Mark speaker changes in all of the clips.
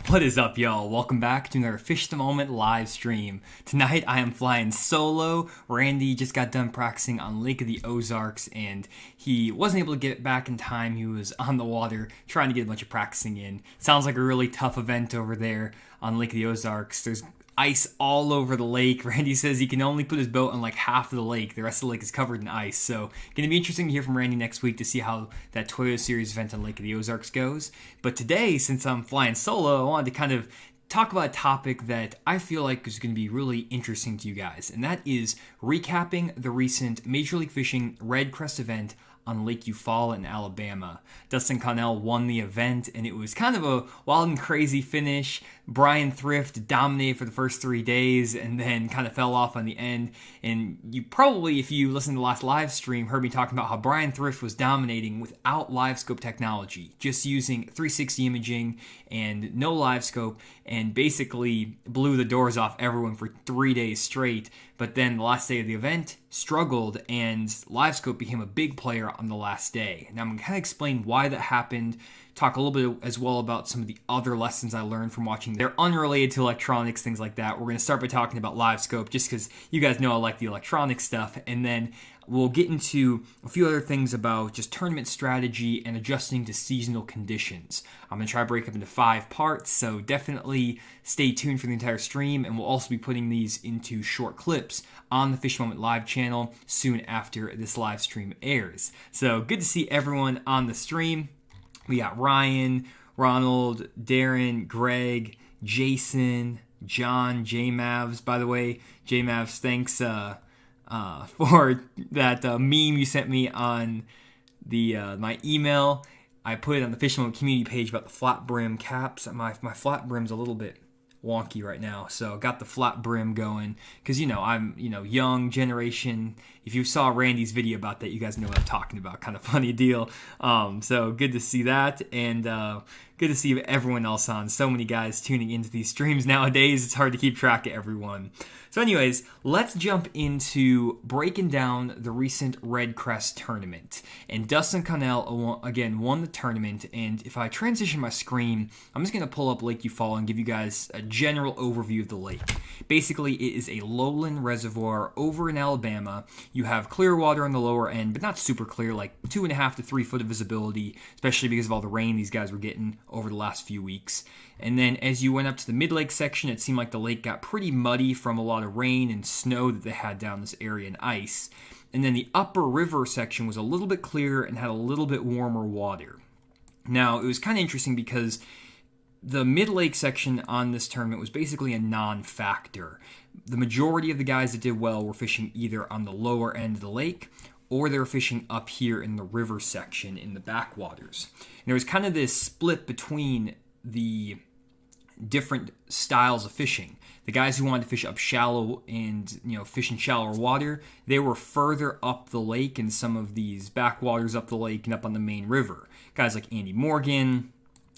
Speaker 1: What is up, y'all? Welcome back to another Fish the Moment live stream. Tonight I am flying solo. Randy just got done practicing on Lake of the Ozarks and he wasn't able to get back in time. He was on the water trying to get a bunch of practicing in. Sounds like a really tough event over there on Lake of the Ozarks. There's ice all over the lake. Randy says he can only put his boat on like half of the lake. The rest of the lake is covered in ice. So going to be interesting to hear from Randy next week to see how that Toyota Series event on Lake of the Ozarks goes. But today, since I'm flying solo, I wanted to kind of talk about a topic that I feel like is going to be really interesting to you guys. And that is recapping the recent Major League Fishing Red Crest event on Lake Eufaula in Alabama. Dustin Connell won the event, and it was kind of a wild and crazy finish. Brian Thrift dominated for the first 3 days and then kind of fell off on the end. And you probably, if you listened to the last live stream, heard me talking about how Brian Thrift was dominating without LiveScope technology, just using 360 imaging and no LiveScope, and basically blew the doors off everyone for 3 days straight. But then the last day of the event struggled, and LiveScope became a big player on the last day. Now I'm going to kind of explain why that happened, talk a little bit as well about some of the other lessons I learned from watching. They're unrelated to electronics, things like that. We're going to start by talking about LiveScope, just because you guys know I like the electronic stuff, and then we'll get into a few other things about just tournament strategy and adjusting to seasonal conditions. I'm going to try to break up into 5 parts, so definitely stay tuned for the entire stream, and we'll also be putting these into short clips on the Fish Moment Live channel soon after this live stream airs. So good to see everyone on the stream. We got Ryan, Ronald, Darren, Greg, Jason, John, J-Mavs. By the way, J-Mavs, thanks for that meme you sent me on the my email. I put it on the Fish Moment community page about the flat brim caps. My flat brim's a little bit wonky right now, so got the flat brim going because I'm young generation. If you saw Randy's video about that, you guys know what I'm talking about. Kind of funny deal. So good to see that, and good to see everyone else on. So many guys tuning into these streams nowadays. It's hard to keep track of everyone. So anyways, let's jump into breaking down the recent Red Crest tournament. And Dustin Connell, again, won the tournament. And if I transition my screen, I'm just going to pull up Lake Eufaula and give you guys a general overview of the lake. Basically, it is a lowland reservoir over in Alabama. You have clear water on the lower end, but not super clear, like 2.5 to 3 foot of visibility, especially because of all the rain these guys were getting over the last few weeks. And then as you went up to the mid-lake section, it seemed like the lake got pretty muddy from a lot of rain and snow that they had down this area and ice. And then the upper river section was a little bit clearer and had a little bit warmer water. Now, it was kind of interesting because the mid-lake section on this tournament was basically a non-factor. The majority of the guys that did well were fishing either on the lower end of the lake or they were fishing up here in the river section in the backwaters. And there was kind of this split between the different styles of fishing. The guys who wanted to fish up shallow and fish in shallower water, they were further up the lake in some of these backwaters up the lake and up on the main river. Guys like Andy Morgan,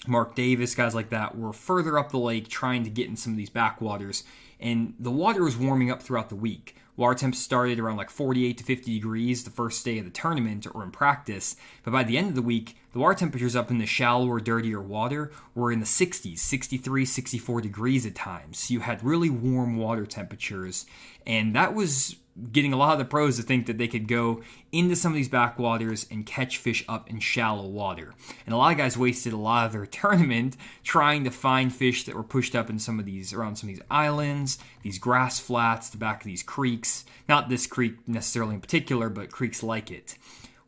Speaker 1: Mark Davis, guys like that were further up the lake trying to get in some of these backwaters. And the water was warming up throughout the week. Water temps started around like 48 to 50 degrees the first day of the tournament or in practice, but by the end of the week, the water temperatures up in the shallower, dirtier water were in the 60s, 63, 64 degrees at times. So you had really warm water temperatures, and that was getting a lot of the pros to think that they could go into some of these backwaters and catch fish up in shallow water. And a lot of guys wasted a lot of their tournament trying to find fish that were pushed up in around some of these islands, these grass flats, the back of these creeks. Not this creek necessarily in particular, but creeks like it.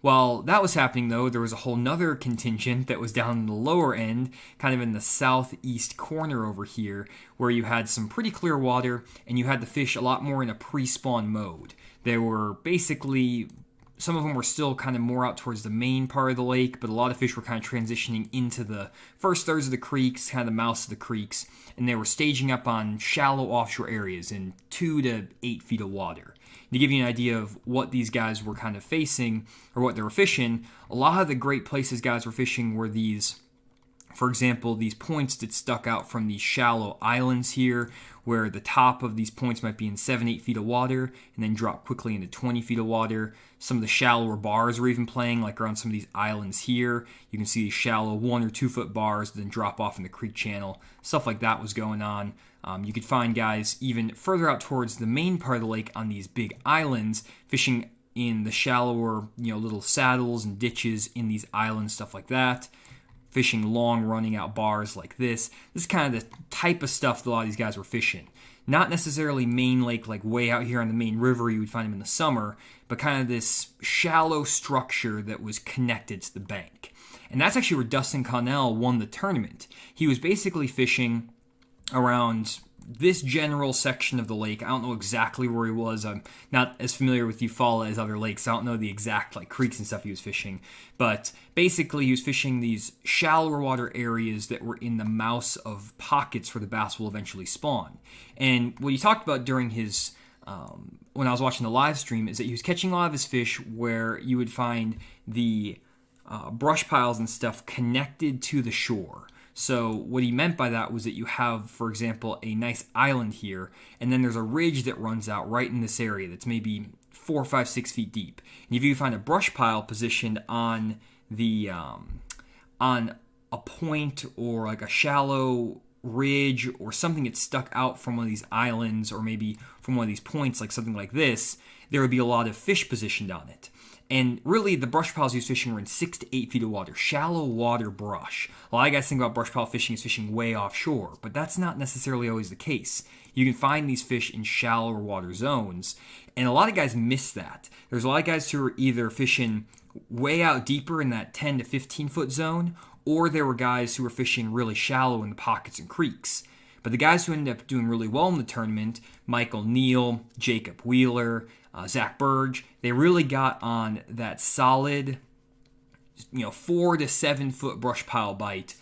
Speaker 1: While that was happening, though, there was a whole nother contingent that was down in the lower end, kind of in the southeast corner over here, where you had some pretty clear water, and you had the fish a lot more in a pre-spawn mode. They were basically, some of them were still kind of more out towards the main part of the lake, but a lot of fish were kind of transitioning into the first thirds of the creeks, kind of the mouths of the creeks, and they were staging up on shallow offshore areas in 2 to 8 feet of water. To give you an idea of what these guys were kind of facing or what they were fishing, a lot of the great places guys were fishing were these For example, these points that stuck out from these shallow islands here, where the top of these points might be in 7-8 feet of water and then drop quickly into 20 feet of water. Some of the shallower bars were even playing, like around some of these islands here. You can see these shallow 1 or 2 foot bars then drop off in the creek channel. Stuff like that was going on. You could find guys even further out towards the main part of the lake on these big islands, fishing in the shallower, little saddles and ditches in these islands, stuff like that. Fishing long running out bars like this. This is kind of the type of stuff that a lot of these guys were fishing. Not necessarily main lake, like way out here on the main river you would find them in the summer, but kind of this shallow structure that was connected to the bank. And that's actually where Dustin Connell won the tournament. He was basically fishing around this general section of the lake. I don't know exactly where he was. I'm not as familiar with Eufaula as other lakes. I don't know the exact creeks and stuff he was fishing. But basically he was fishing these shallower water areas that were in the mouths of pockets where the bass will eventually spawn. And what he talked about during his, when I was watching the live stream, is that he was catching a lot of his fish where you would find the brush piles and stuff connected to the shore. So what he meant by that was that you have, for example, a nice island here, and then there's a ridge that runs out right in this area that's maybe 4, 5, 6 feet deep. And if you find a brush pile positioned on the on a point or like a shallow ridge or something that's stuck out from one of these islands or maybe from one of these points, like something like this, there would be a lot of fish positioned on it. And really, the brush piles he was fishing were in 6 to 8 feet of water, shallow water brush. A lot of guys think about brush pile fishing as fishing way offshore, but that's not necessarily always the case. You can find these fish in shallower water zones, and a lot of guys miss that. There's a lot of guys who are either fishing way out deeper in that 10 to 15 foot zone, or there were guys who were fishing really shallow in the pockets and creeks. But the guys who ended up doing really well in the tournament, Michael Neal, Jacob Wheeler, Zach Burge, they really got on that solid, 4 to 7 foot brush pile bite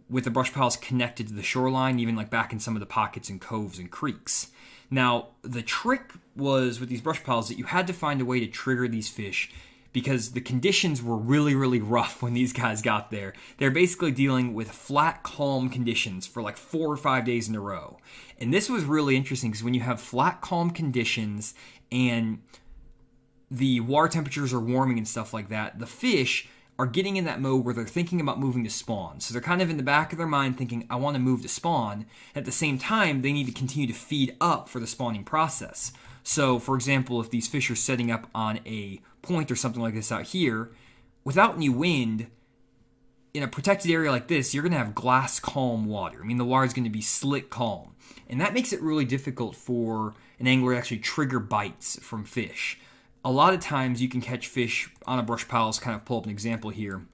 Speaker 1: with the brush piles connected to the shoreline, even like back in some of the pockets and coves and creeks. Now, the trick was with these brush piles that you had to find a way to trigger these fish because the conditions were really, really rough when these guys got there. They're basically dealing with flat, calm conditions for like 4 or 5 days in a row. And this was really interesting because when you have flat, calm conditions and the water temperatures are warming and stuff like that, the fish are getting in that mode where they're thinking about moving to spawn. So they're kind of in the back of their mind thinking, I want to move to spawn. At the same time, they need to continue to feed up for the spawning process. So, for example, if these fish are setting up on a point or something like this out here, without any wind, in a protected area like this, you're going to have glass calm water. I mean, the water is going to be slick calm. And that makes it really difficult for an angler to actually trigger bites from fish. A lot of times you can catch fish on a brush pile. Let's kind of pull up an example here.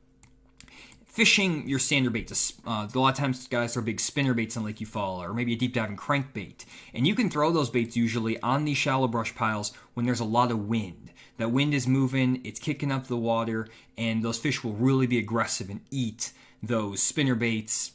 Speaker 1: Fishing your standard baits. A lot of times guys throw big spinner baits on Lake Eufaula or maybe a deep diving crankbait. And you can throw those baits usually on these shallow brush piles when there's a lot of wind. That wind is moving, it's kicking up the water, and those fish will really be aggressive and eat those spinner baits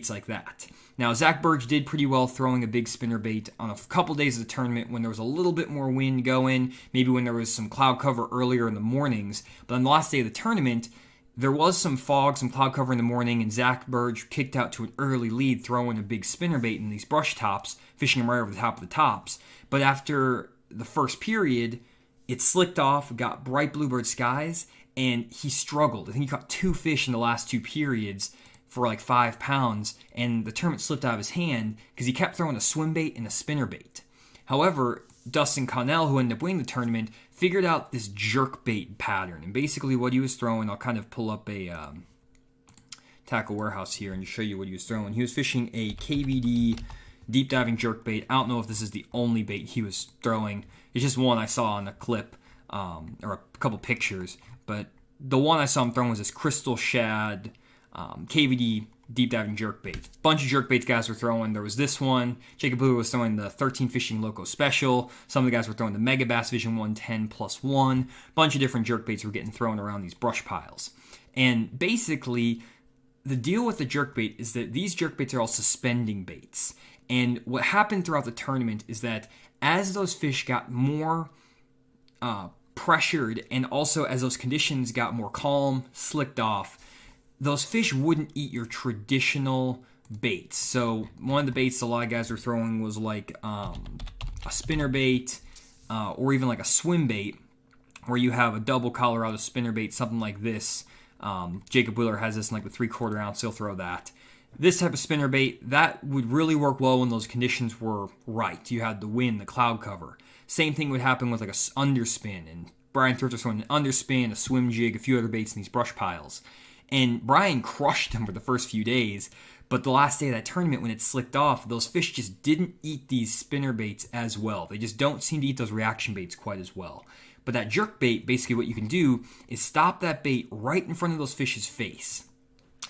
Speaker 1: like that. Now, Zach Burge did pretty well throwing a big spinner bait on a couple days of the tournament when there was a little bit more wind going, maybe when there was some cloud cover earlier in the mornings. But on the last day of the tournament, there was some fog, some cloud cover in the morning, and Zach Burge kicked out to an early lead throwing a big spinner bait in these brush tops, fishing them right over the top of the tops. But after the first period, it slicked off, got bright bluebird skies, and he struggled. I think he caught 2 fish in the last 2 periods for like 5 pounds, and the tournament slipped out of his hand because he kept throwing a swim bait and a spinner bait. However, Dustin Connell, who ended up winning the tournament, figured out this jerkbait pattern. And basically what he was throwing, I'll kind of pull up a tackle warehouse here and just show you what he was throwing. He was fishing a KVD deep diving jerkbait. I don't know if this is the only bait he was throwing. It's just one I saw on a clip or a couple pictures. But the one I saw him throwing was this crystal shad KVD deep diving jerkbait. Bunch of jerkbaits guys were throwing. There was this one. Jacob Blue was throwing the 13 Fishing Loco Special. Some of the guys were throwing the Mega Bass Vision 110 plus 1. Bunch of different jerkbaits were getting thrown around these brush piles. And basically, the deal with the jerkbait is that these jerkbaits are all suspending baits. And what happened throughout the tournament is that as those fish got more pressured and also as those conditions got more calm, slicked off, those fish wouldn't eat your traditional baits. So one of the baits a lot of guys were throwing was like a spinner bait or even like a swim bait, where you have a double Colorado spinner bait, something like this. Jacob Wheeler has this in like the 3/4 ounce, he'll throw that. This type of spinner bait, that would really work well when those conditions were right. You had the wind, the cloud cover. Same thing would happen with like a underspin, and Brian Thrift was throwing an underspin, a swim jig, a few other baits in these brush piles. And Brian crushed them for the first few days, but the last day of that tournament, when it slicked off, those fish just didn't eat these spinner baits as well. They just don't seem to eat those reaction baits quite as well. But that jerk bait, basically what you can do is stop that bait right in front of those fish's face.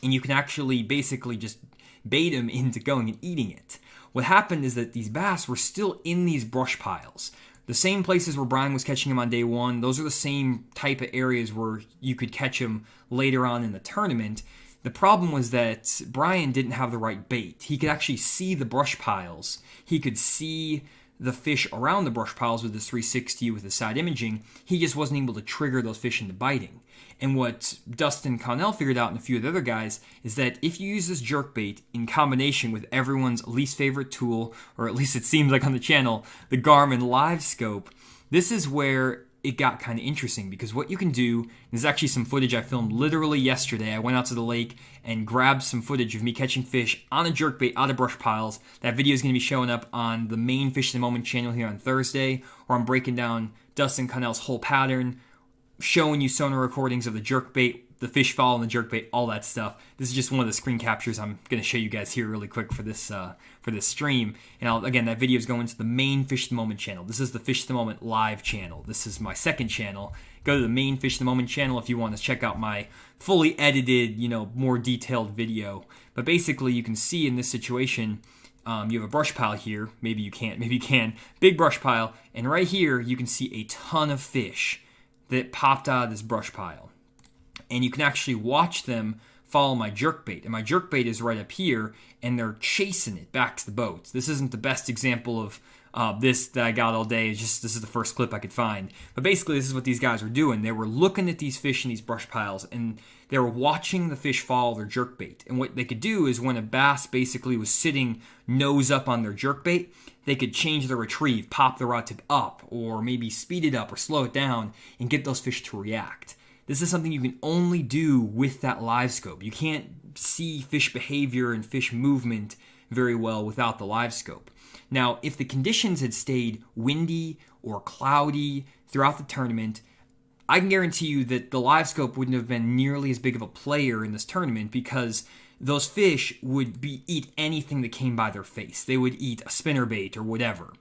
Speaker 1: And you can actually basically just bait them into going and eating it. What happened is that these bass were still in these brush piles. The same places where Brian was catching them on day one, those are the same type of areas where you could catch them later on in the tournament. The problem was that Brian didn't have the right bait. He could actually see the brush piles. He could see the fish around the brush piles with his 360 with the side imaging. He just wasn't able to trigger those fish into biting. And what Dustin Connell figured out and a few of the other guys is that if you use this jerkbait in combination with everyone's least favorite tool, or at least it seems like on the channel, the Garmin LiveScope, this is where it got kind of interesting, because what you can do, there's actually some footage I filmed literally yesterday. I went out to the lake and grabbed some footage of me catching fish on a jerkbait out of brush piles. That video is going to be showing up on the main Fish of the Moment channel here on Thursday, where I'm breaking down Dustin Connell's whole pattern, showing you sonar recordings of the jerkbait, the fish following the jerkbait, all that stuff. This is just one of the screen captures I'm going to show you guys here really quick for this stream. And again, that video is going to the main Fish of the Moment channel. This is the Fish of the Moment live channel. This is my second channel. Go to the main Fish of the Moment channel if you want to check out my fully edited, more detailed video. But basically, you can see in this situation, you have a brush pile here. Maybe you can't, maybe you can. Big brush pile. And right here, you can see a ton of fish that popped out of this brush pile. And you can actually watch them follow my jerkbait. And my jerkbait is right up here, and they're chasing it back to the boats. This isn't the best example of this that I got all day. It's just, this is the first clip I could find. But basically, this is what these guys were doing. They were looking at these fish in these brush piles, and they were watching the fish follow their jerkbait. And what they could do is when a bass basically was sitting nose up on their jerkbait, they could change the retrieve, pop the rod tip up, or maybe speed it up or slow it down and get those fish to react. This is something you can only do with that LiveScope. You can't see fish behavior and fish movement very well without the LiveScope. Now, if the conditions had stayed windy or cloudy throughout the tournament, I can guarantee you that the LiveScope wouldn't have been nearly as big of a player in this tournament, because those fish would eat anything that came by their face. They would eat a spinnerbait or whatever.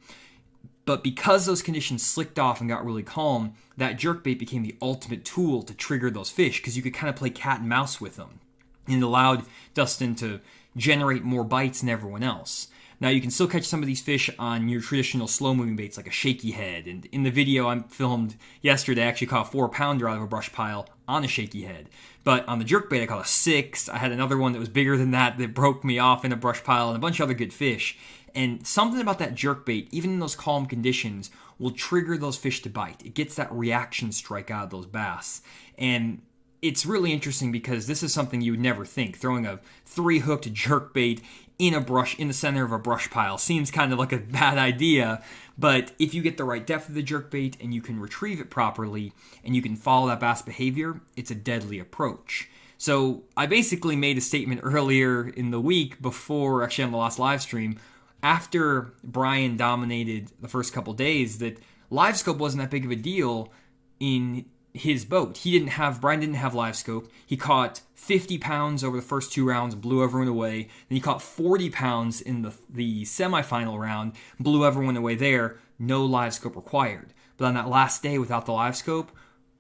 Speaker 1: But because those conditions slicked off and got really calm, that jerkbait became the ultimate tool to trigger those fish, because you could kind of play cat and mouse with them. And it allowed Dustin to generate more bites than everyone else. Now, you can still catch some of these fish on your traditional slow-moving baits like a shaky head. And in the video I filmed yesterday, I actually caught a 4-pounder out of a brush pile on a shaky head. But on the jerkbait, I caught a 6. I had another one that was bigger than that broke me off in a brush pile, and a bunch of other good fish. And something about that jerkbait, even in those calm conditions, will trigger those fish to bite. It gets that reaction strike out of those bass. And it's really interesting because this is something you would never think. Throwing a 3-hooked jerkbait in the center of a brush pile seems kind of like a bad idea. But if you get the right depth of the jerkbait and you can retrieve it properly and you can follow that bass behavior, it's a deadly approach. So I basically made a statement earlier in the week before, actually on the last live stream, after Brian dominated the first couple days, that LiveScope wasn't that big of a deal in his boat. Brian didn't have LiveScope. He caught 50 pounds over the first 2 rounds and blew everyone away. Then he caught 40 pounds in the semifinal round, blew everyone away there. No LiveScope required. But on that last day without the LiveScope,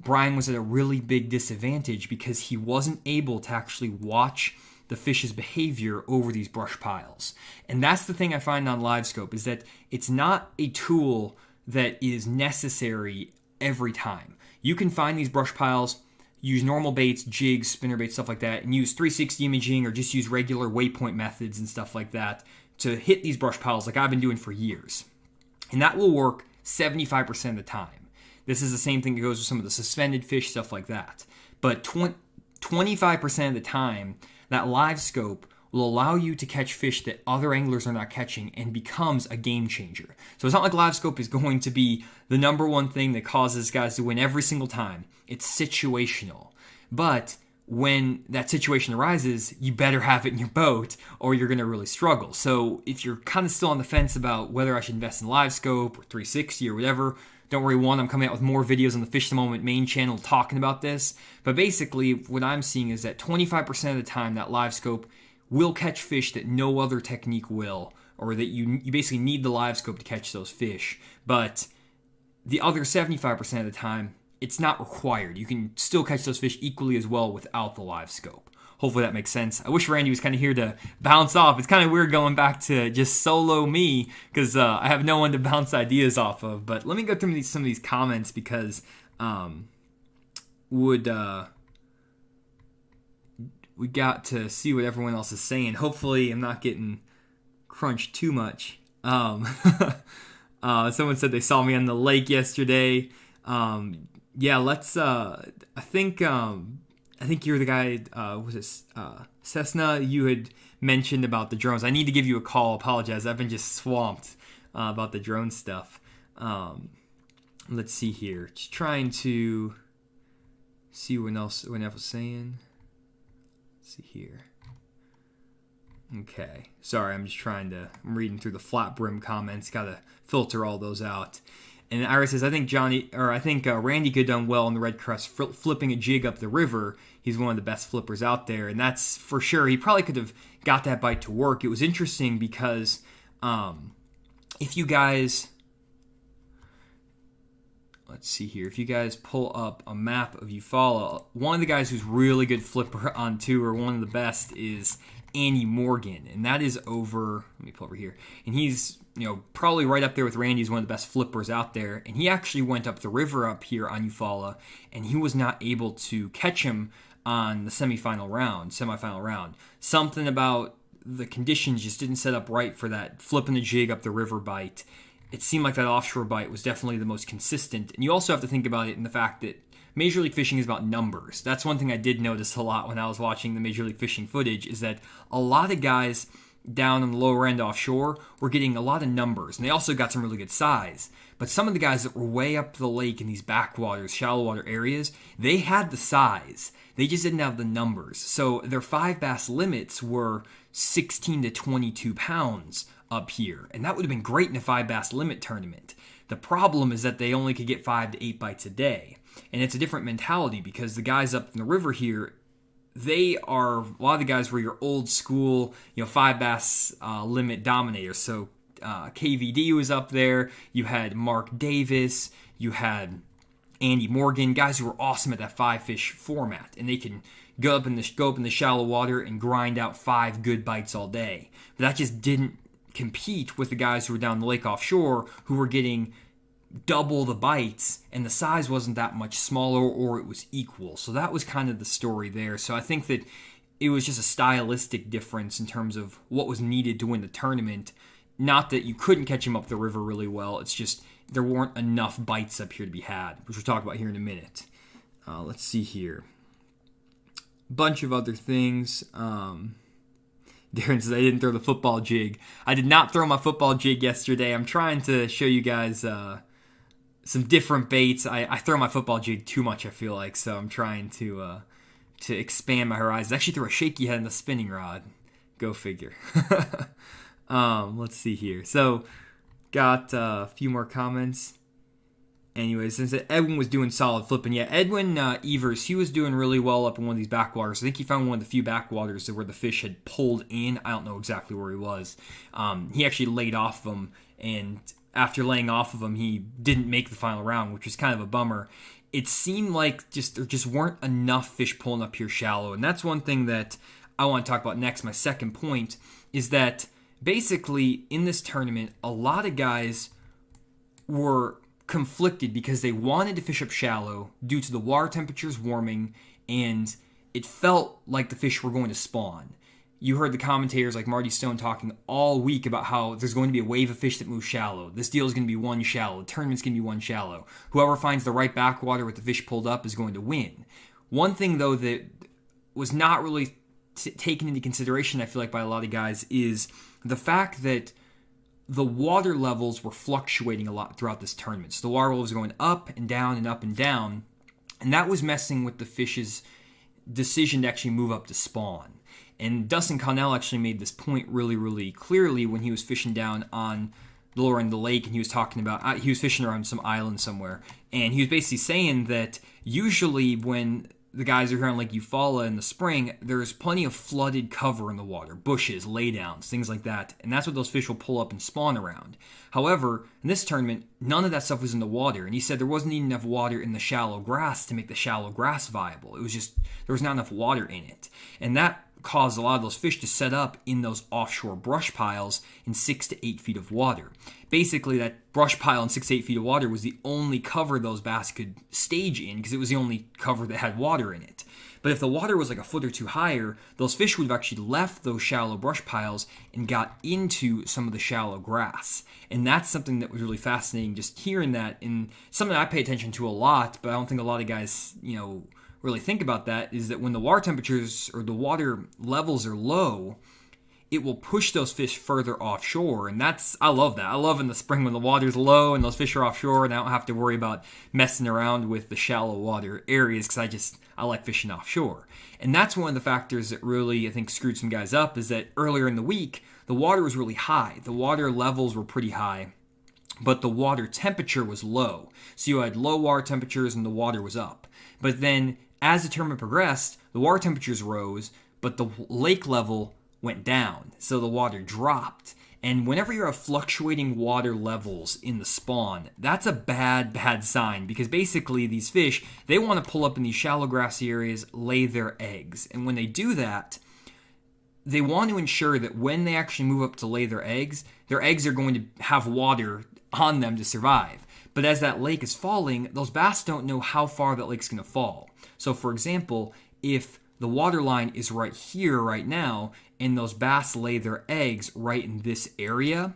Speaker 1: Brian was at a really big disadvantage because he wasn't able to actually watch the fish's behavior over these brush piles. And that's the thing I find on LiveScope, is that it's not a tool that is necessary every time. You can find these brush piles, use normal baits, jigs, spinnerbaits, stuff like that, and use 360 imaging or just use regular waypoint methods and stuff like that to hit these brush piles like I've been doing for years. And that will work 75% of the time. This is the same thing that goes with some of the suspended fish, stuff like that. But 25% of the time, that LiveScope will allow you to catch fish that other anglers are not catching and becomes a game changer. So it's not like LiveScope is going to be the number one thing that causes guys to win every single time. It's situational. But when that situation arises, you better have it in your boat or you're going to really struggle. So if you're kind of still on the fence about whether I should invest in LiveScope or 360 or whatever, don't worry, I'm coming out with more videos on the Fish the Moment main channel talking about this. But basically, what I'm seeing is that 25% of the time that LiveScope will catch fish that no other technique will, or that you basically need the LiveScope to catch those fish. But the other 75% of the time, it's not required. You can still catch those fish equally as well without the LiveScope. Hopefully that makes sense. I wish Randy was kind of here to bounce off. It's kind of weird going back to just solo me because I have no one to bounce ideas off of. But let me go through some of these comments because we got to see what everyone else is saying. Hopefully I'm not getting crunched too much. Someone said they saw me on the lake yesterday. Yeah, let's. I think you're the guy. Was it Cessna? You had mentioned about the drones. I need to give you a call. Apologize. I've been just swamped about the drone stuff. Let's see here. Just trying to see what else was saying. Let's see here. Okay. Sorry, I'm reading through the flat brim comments. Got to filter all those out. And Iris says, I think Randy could have done well in the Red Crest flipping a jig up the river. He's one of the best flippers out there, and that's for sure. He probably could have got that bite to work. It was interesting because if you guys, let's see here, if you guys pull up a map of Eufaula, one of the guys who's really good flipper on tour, one of the best, is Andy Morgan, and that is over. Let me pull over here, and he's probably right up there with Randy. He's one of the best flippers out there, and he actually went up the river up here on Eufaula, and he was not able to catch him on the semifinal round. Something about the conditions just didn't set up right for that flipping the jig up the river bite. It seemed like that offshore bite was definitely the most consistent, and you also have to think about it in the fact that Major League Fishing is about numbers. That's one thing I did notice a lot when I was watching the Major League Fishing footage, is that a lot of guys down on the lower end offshore were getting a lot of numbers, and they also got some really good size. But some of the guys that were way up the lake in these backwaters, shallow water areas, they had the size. They just didn't have the numbers. So their 5 bass limits were 16 to 22 pounds up here, and that would have been great in a 5 bass limit tournament. The problem is that they only could get 5 to 8 bites a day. And it's a different mentality because the guys up in the river here, a lot of the guys were your old school, 5 bass limit dominators. So KVD was up there. You had Mark Davis. You had Andy Morgan, guys who were awesome at that 5-fish format, and they can go up in the shallow water and grind out 5 good bites all day. But that just didn't compete with the guys who were down the lake offshore who were getting double the bites, and the size wasn't that much smaller, or it was equal. So that was kind of the story there. So I think that it was just a stylistic difference in terms of what was needed to win the tournament. Not that you couldn't catch him up the river really well, it's just there weren't enough bites up here to be had, which we'll talk about here in a minute. Let's see here. Bunch of other things. Darren says, I didn't throw the football jig. I did not throw my football jig yesterday. I'm trying to show you guys some different baits. I throw my football jig too much, I feel like, so I'm trying to expand my horizons. I actually threw a shaky head in the spinning rod. Go figure. Let's see here. So, got a few more comments. Anyways, since Edwin was doing solid flipping, yeah, Edwin Evers, he was doing really well up in one of these backwaters. I think he found one of the few backwaters where the fish had pulled in. I don't know exactly where he was. He actually laid off of them, and after laying off of them, he didn't make the final round, which was kind of a bummer. It seemed like there just weren't enough fish pulling up here shallow, and that's one thing that I want to talk about next. My second point is that basically in this tournament, a lot of guys were conflicted because they wanted to fish up shallow due to the water temperatures warming, and it felt like the fish were going to spawn. You heard the commentators like Marty Stone talking all week about how there's going to be a wave of fish that move shallow. This deal is going to be one shallow. The tournament's going to be one shallow. Whoever finds the right backwater with the fish pulled up is going to win. One thing, though, that was not really taken into consideration, I feel like, by a lot of guys, is the fact that the water levels were fluctuating a lot throughout this tournament. So the water levels were going up and down and up and down, and that was messing with the fish's decision to actually move up to spawn. And Dustin Connell actually made this point really, really clearly when he was fishing down on the lower end of the lake, and he was talking about, he was fishing around some island somewhere, and he was basically saying that usually when the guys are here on Lake Eufaula in the spring, there's plenty of flooded cover in the water, bushes, laydowns, things like that, and that's what those fish will pull up and spawn around. However, in this tournament, none of that stuff was in the water, and he said there wasn't even enough water in the shallow grass to make the shallow grass viable. It was just, there was not enough water in it, and that caused a lot of those fish to set up in those offshore brush piles in 6 to 8 feet of water. Basically, that brush pile in 6 to 8 feet of water was the only cover those bass could stage in, because it was the only cover that had water in it. But if the water was like a foot or two higher, those fish would have actually left those shallow brush piles and got into some of the shallow grass. And that's something that was really fascinating, just hearing that, and something I pay attention to a lot, but I don't think a lot of guys, really think about that, is that when the water temperatures or the water levels are low, it will push those fish further offshore. And I love that. I love in the spring when the water's low and those fish are offshore and I don't have to worry about messing around with the shallow water areas, because I like fishing offshore. And that's one of the factors that really, I think, screwed some guys up, is that earlier in the week, the water was really high. The water levels were pretty high, but the water temperature was low. So you had low water temperatures and the water was up. But then as the tournament progressed, the water temperatures rose, but the lake level went down, so the water dropped. And whenever you have fluctuating water levels in the spawn, that's a bad, bad sign, because basically these fish, they want to pull up in these shallow grassy areas, lay their eggs. And when they do that, they want to ensure that when they actually move up to lay their eggs are going to have water on them to survive. But as that lake is falling, those bass don't know how far that lake's going to fall. So for example, if the water line is right here right now, and those bass lay their eggs right in this area,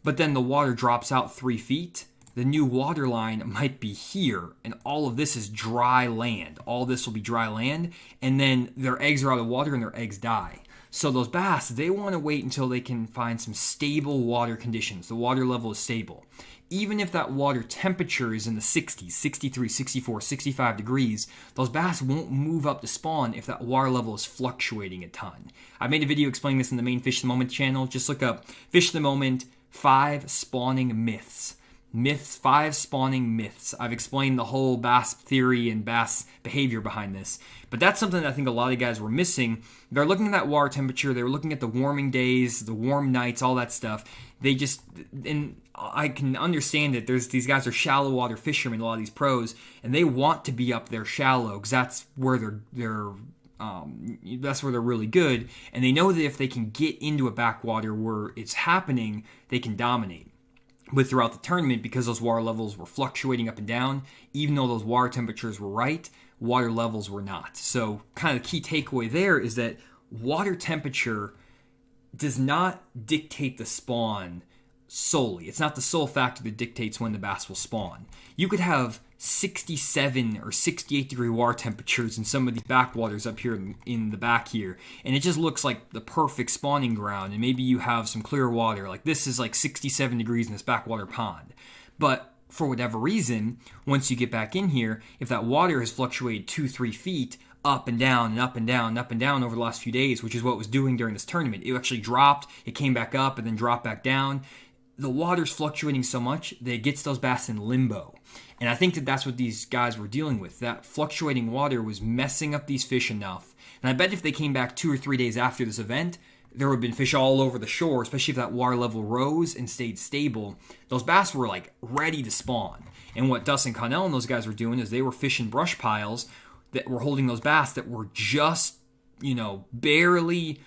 Speaker 1: but then the water drops out 3 feet, the new water line might be here, and all of this is dry land. All this will be dry land, and then their eggs are out of water and their eggs die. So those bass, they want to wait until they can find some stable water conditions. The water level is stable. Even if that water temperature is in the 60s, 63, 64, 65 degrees, those bass won't move up to spawn if that water level is fluctuating a ton. I made a video explaining this in the main Fish of the Moment channel. Just look up Fish of the Moment 5 spawning myths. 5 spawning myths. I've explained the whole bass theory and bass behavior behind this. But that's something that I think a lot of guys were missing. They're looking at that water temperature. They were looking at the warming days, the warm nights, all that stuff. And I can understand that these guys are shallow water fishermen, a lot of these pros, and they want to be up there shallow because that's where they're really good. And they know that if they can get into a backwater where it's happening, they can dominate. But throughout the tournament, because those water levels were fluctuating up and down, even though those water temperatures were right, water levels were not. So kind of the key takeaway there is that water temperature does not dictate the spawn solely. It's not the sole factor that dictates when the bass will spawn. You could have 67 or 68 degree water temperatures in some of these backwaters up here in the back here, and it just looks like the perfect spawning ground, and maybe you have some clear water, like this is like 67 degrees in this backwater pond. But for whatever reason, once you get back in here, if that water has fluctuated 2-3 feet up and down and up and down and up and down over the last few days, which is what it was doing during this tournament, it actually dropped, it came back up and then dropped back down. The water's fluctuating so much that it gets those bass in limbo. And I think that that's what these guys were dealing with. That fluctuating water was messing up these fish enough. And I bet if they came back 2 or 3 days after this event, there would have been fish all over the shore, especially if that water level rose and stayed stable. Those bass were like ready to spawn. And what Dustin Connell and those guys were doing is they were fishing brush piles that were holding those bass that were just, barely,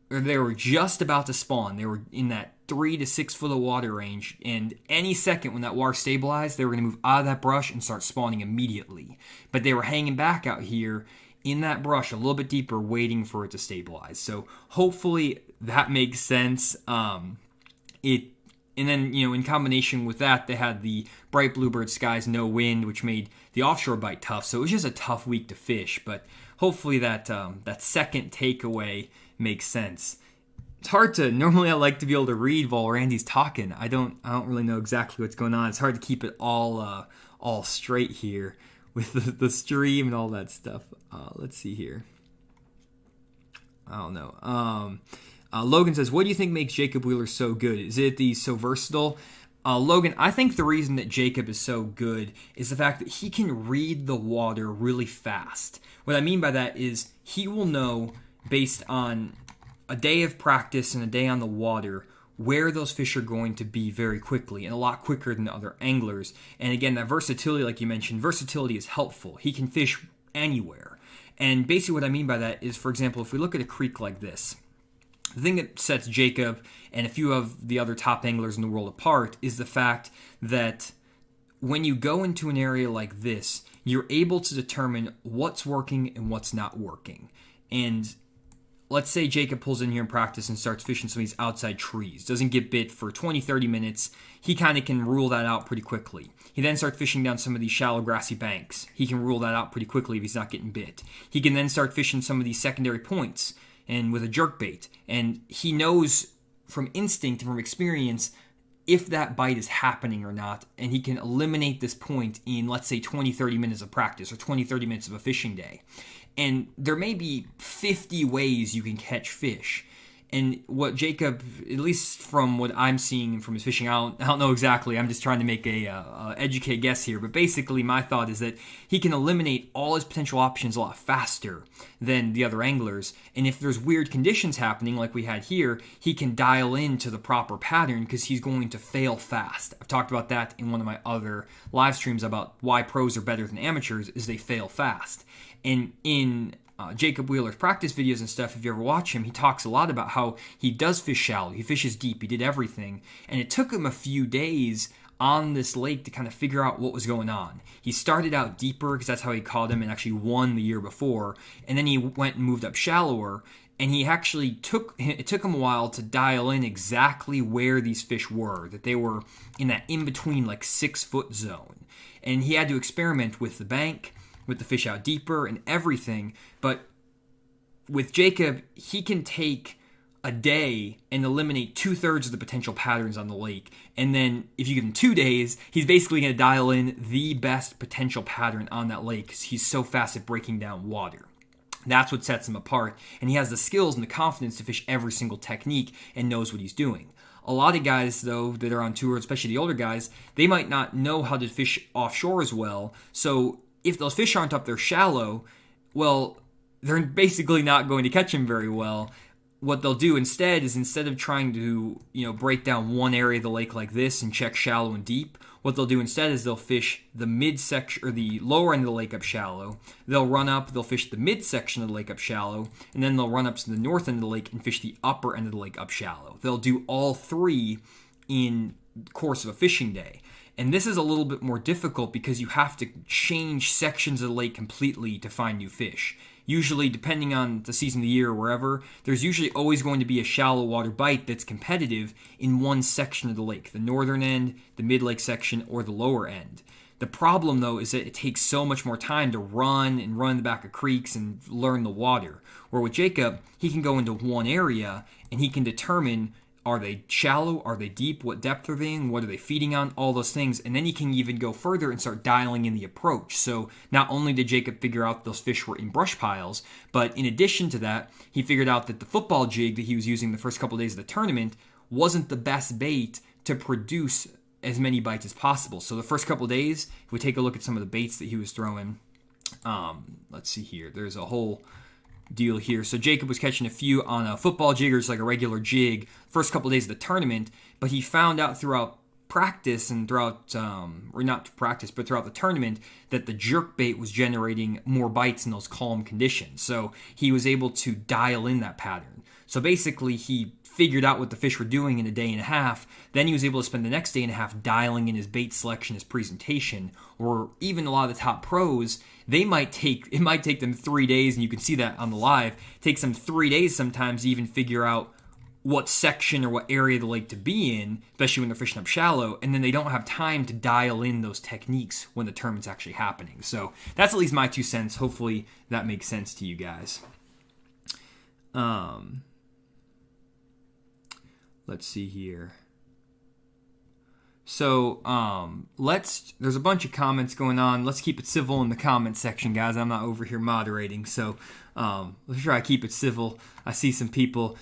Speaker 1: or they were just about to spawn. They were in that 3 to 6 foot of water range, and any second when that water stabilized, they were going to move out of that brush and start spawning immediately. But they were hanging back out here in that brush a little bit deeper, waiting for it to stabilize. So hopefully that makes sense. And then, in combination with that, they had the bright bluebird skies, no wind, which made the offshore bite tough. So it was just a tough week to fish. But hopefully that second takeaway makes sense. It's hard to. Normally, I like to be able to read while Randy's talking. I don't really know exactly what's going on. It's hard to keep it all straight here with the stream and all that stuff. Let's see here. I don't know. Logan says, what do you think makes Jacob Wheeler so good? Is it that he's so versatile? Logan, I think the reason that Jacob is so good is the fact that he can read the water really fast. What I mean by that is he will know, based on a day of practice and a day on the water, where those fish are going to be very quickly, and a lot quicker than other anglers. And again, that versatility, like you mentioned, versatility is helpful. He can fish anywhere. And basically what I mean by that is, for example, if we look at a creek like this, the thing that sets Jacob and a few of the other top anglers in the world apart is the fact that when you go into an area like this, you're able to determine what's working and what's not working. And let's say Jacob pulls in here in practice and starts fishing some of these outside trees, doesn't get bit for 20, 30 minutes. He kind of can rule that out pretty quickly. He then starts fishing down some of these shallow grassy banks. He can rule that out pretty quickly if he's not getting bit. He can then start fishing some of these secondary points and with a jerkbait. And he knows from instinct and from experience if that bite is happening or not, and he can eliminate this point in, let's say, 20, 30 minutes of practice or 20, 30 minutes of a fishing day. And there may be 50 ways you can catch fish. And what Jacob, at least from what I'm seeing from his fishing, I don't know exactly. I'm just trying to make a educated guess here. But basically, my thought is that he can eliminate all his potential options a lot faster than the other anglers. And if there's weird conditions happening, like we had here, he can dial into the proper pattern because he's going to fail fast. I've talked about that in one of my other live streams about why pros are better than amateurs, is they fail fast. And in Jacob Wheeler's practice videos and stuff, if you ever watch him, he talks a lot about how he does fish shallow, he fishes deep, he did everything, and it took him a few days on this lake to kind of figure out what was going on. He started out deeper because that's how he caught him and actually won the year before, and then he went and moved up shallower, and he actually it took him a while to dial in exactly where these fish were, that they were in that in-between like 6-foot zone, and he had to experiment with the bank, with the fish out deeper and everything. But with Jacob, he can take a day and eliminate 2/3 of the potential patterns on the lake. And then if you give him 2 days, he's basically going to dial in the best potential pattern on that lake because he's so fast at breaking down water. That's what sets him apart. And he has the skills and the confidence to fish every single technique and knows what he's doing. A lot of guys, though, that are on tour, especially the older guys, they might not know how to fish offshore as well. So if those fish aren't up there shallow, well, they're basically not going to catch them very well. What they'll do instead is, instead of trying to, break down one area of the lake like this and check shallow and deep, what they'll do instead is they'll fish the midsection or the lower end of the lake up shallow. They'll fish the midsection of the lake up shallow, and then they'll run up to the north end of the lake and fish the upper end of the lake up shallow. They'll do all three in the course of a fishing day. And this is a little bit more difficult because you have to change sections of the lake completely to find new fish. Usually, depending on the season of the year or wherever, there's usually always going to be a shallow water bite that's competitive in one section of the lake, the northern end, the mid-lake section, or the lower end. The problem, though, is that it takes so much more time to run the back of creeks and learn the water. Where with Jacob, he can go into one area and he can determine, are they shallow? Are they deep? What depth are they in? What are they feeding on? All those things. And then he can even go further and start dialing in the approach. So not only did Jacob figure out those fish were in brush piles, but in addition to that, he figured out that the football jig that he was using the first couple of days of the tournament wasn't the best bait to produce as many bites as possible. So the first couple of days, if we take a look at some of the baits that he was throwing, let's see here. There's a whole deal here. So Jacob was catching a few on a football jig, or just like a regular jig, first couple of days of the tournament, but he found out throughout practice and throughout throughout the tournament that the jerkbait was generating more bites in those calm conditions. So he was able to dial in that pattern. So basically he figured out what the fish were doing in a day and a half. Then he was able to spend the next day and a half dialing in his bait selection, his presentation. Or even a lot of the top pros, it might take them 3 days, and you can see that on the live. It takes them 3 days sometimes to even figure out what section or what area of the lake to be in, especially when they're fishing up shallow, and then they don't have time to dial in those techniques when the tournament's actually happening. So that's at least my 2 cents. Hopefully that makes sense to you guys. Let's see here. So there's a bunch of comments going on. Let's keep it civil in the comment section, guys. I'm not over here moderating, so let's try to keep it civil. I see some people,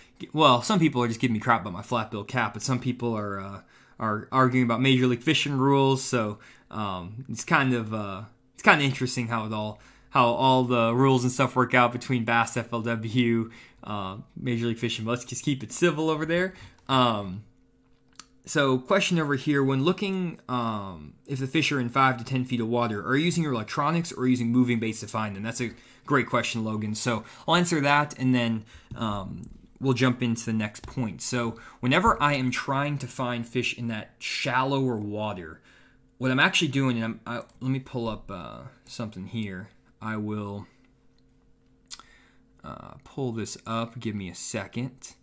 Speaker 1: some people are just giving me crap about my flat bill cap, but some people are arguing about Major League Fishing rules. So it's kind of interesting how all the rules and stuff work out between Bass FLW, Major League Fishing. But let's just keep it civil over there. So question over here, when looking if the fish are in 5 to 10 feet of water, are you using your electronics or using moving baits to find them? That's a great question, Logan. So I'll answer that, and then we'll jump into the next point. So whenever I am trying to find fish in that shallower water, what I'm actually doing, and let me pull up something here. I will pull this up. Give me a second.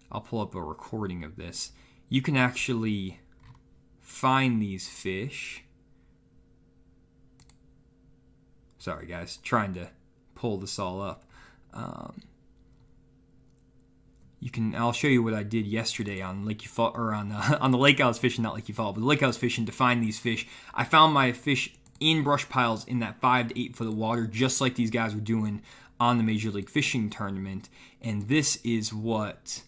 Speaker 1: I'll pull up a recording of this. You can actually find these fish. Sorry, guys, trying to pull this all up. I'll show you what I did yesterday on Lake Eufaula, or on the lake I was fishing, not Lake Eufaula, but the lake I was fishing to find these fish. I found my fish in brush piles in that 5 to 8 foot of water, just like these guys were doing on the Major League Fishing tournament. And this is what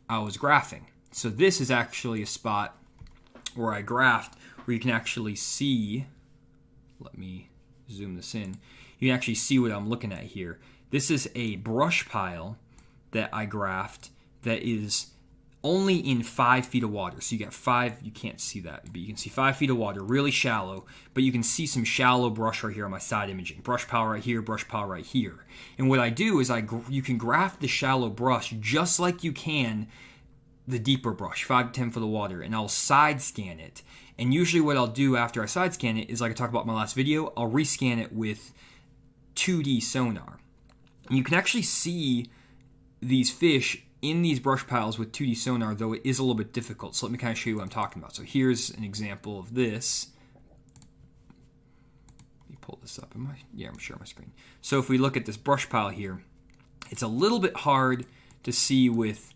Speaker 1: I was graphing. So this is actually a spot where I graphed, where you can actually see, let me zoom this in, you can actually see what I'm looking at here. This is a brush pile that I graphed that is only in 5 feet of water. So you got 5, you can't see that, but you can see 5 feet of water, really shallow, but you can see some shallow brush right here on my side imaging. Brush pile right here, brush pile right here. And what I do is you can graph the shallow brush just like you can the deeper brush, 5 to 10 foot of water, and I'll side scan it. And usually what I'll do after I side scan it is, like I talked about in my last video, I'll rescan it with 2D sonar. And you can actually see these fish in these brush piles with 2D sonar, though it is a little bit difficult. So let me kind of show you what I'm talking about. So here's an example of this. Let me pull this up. I'm sharing my screen. So if we look at this brush pile here, it's a little bit hard to see with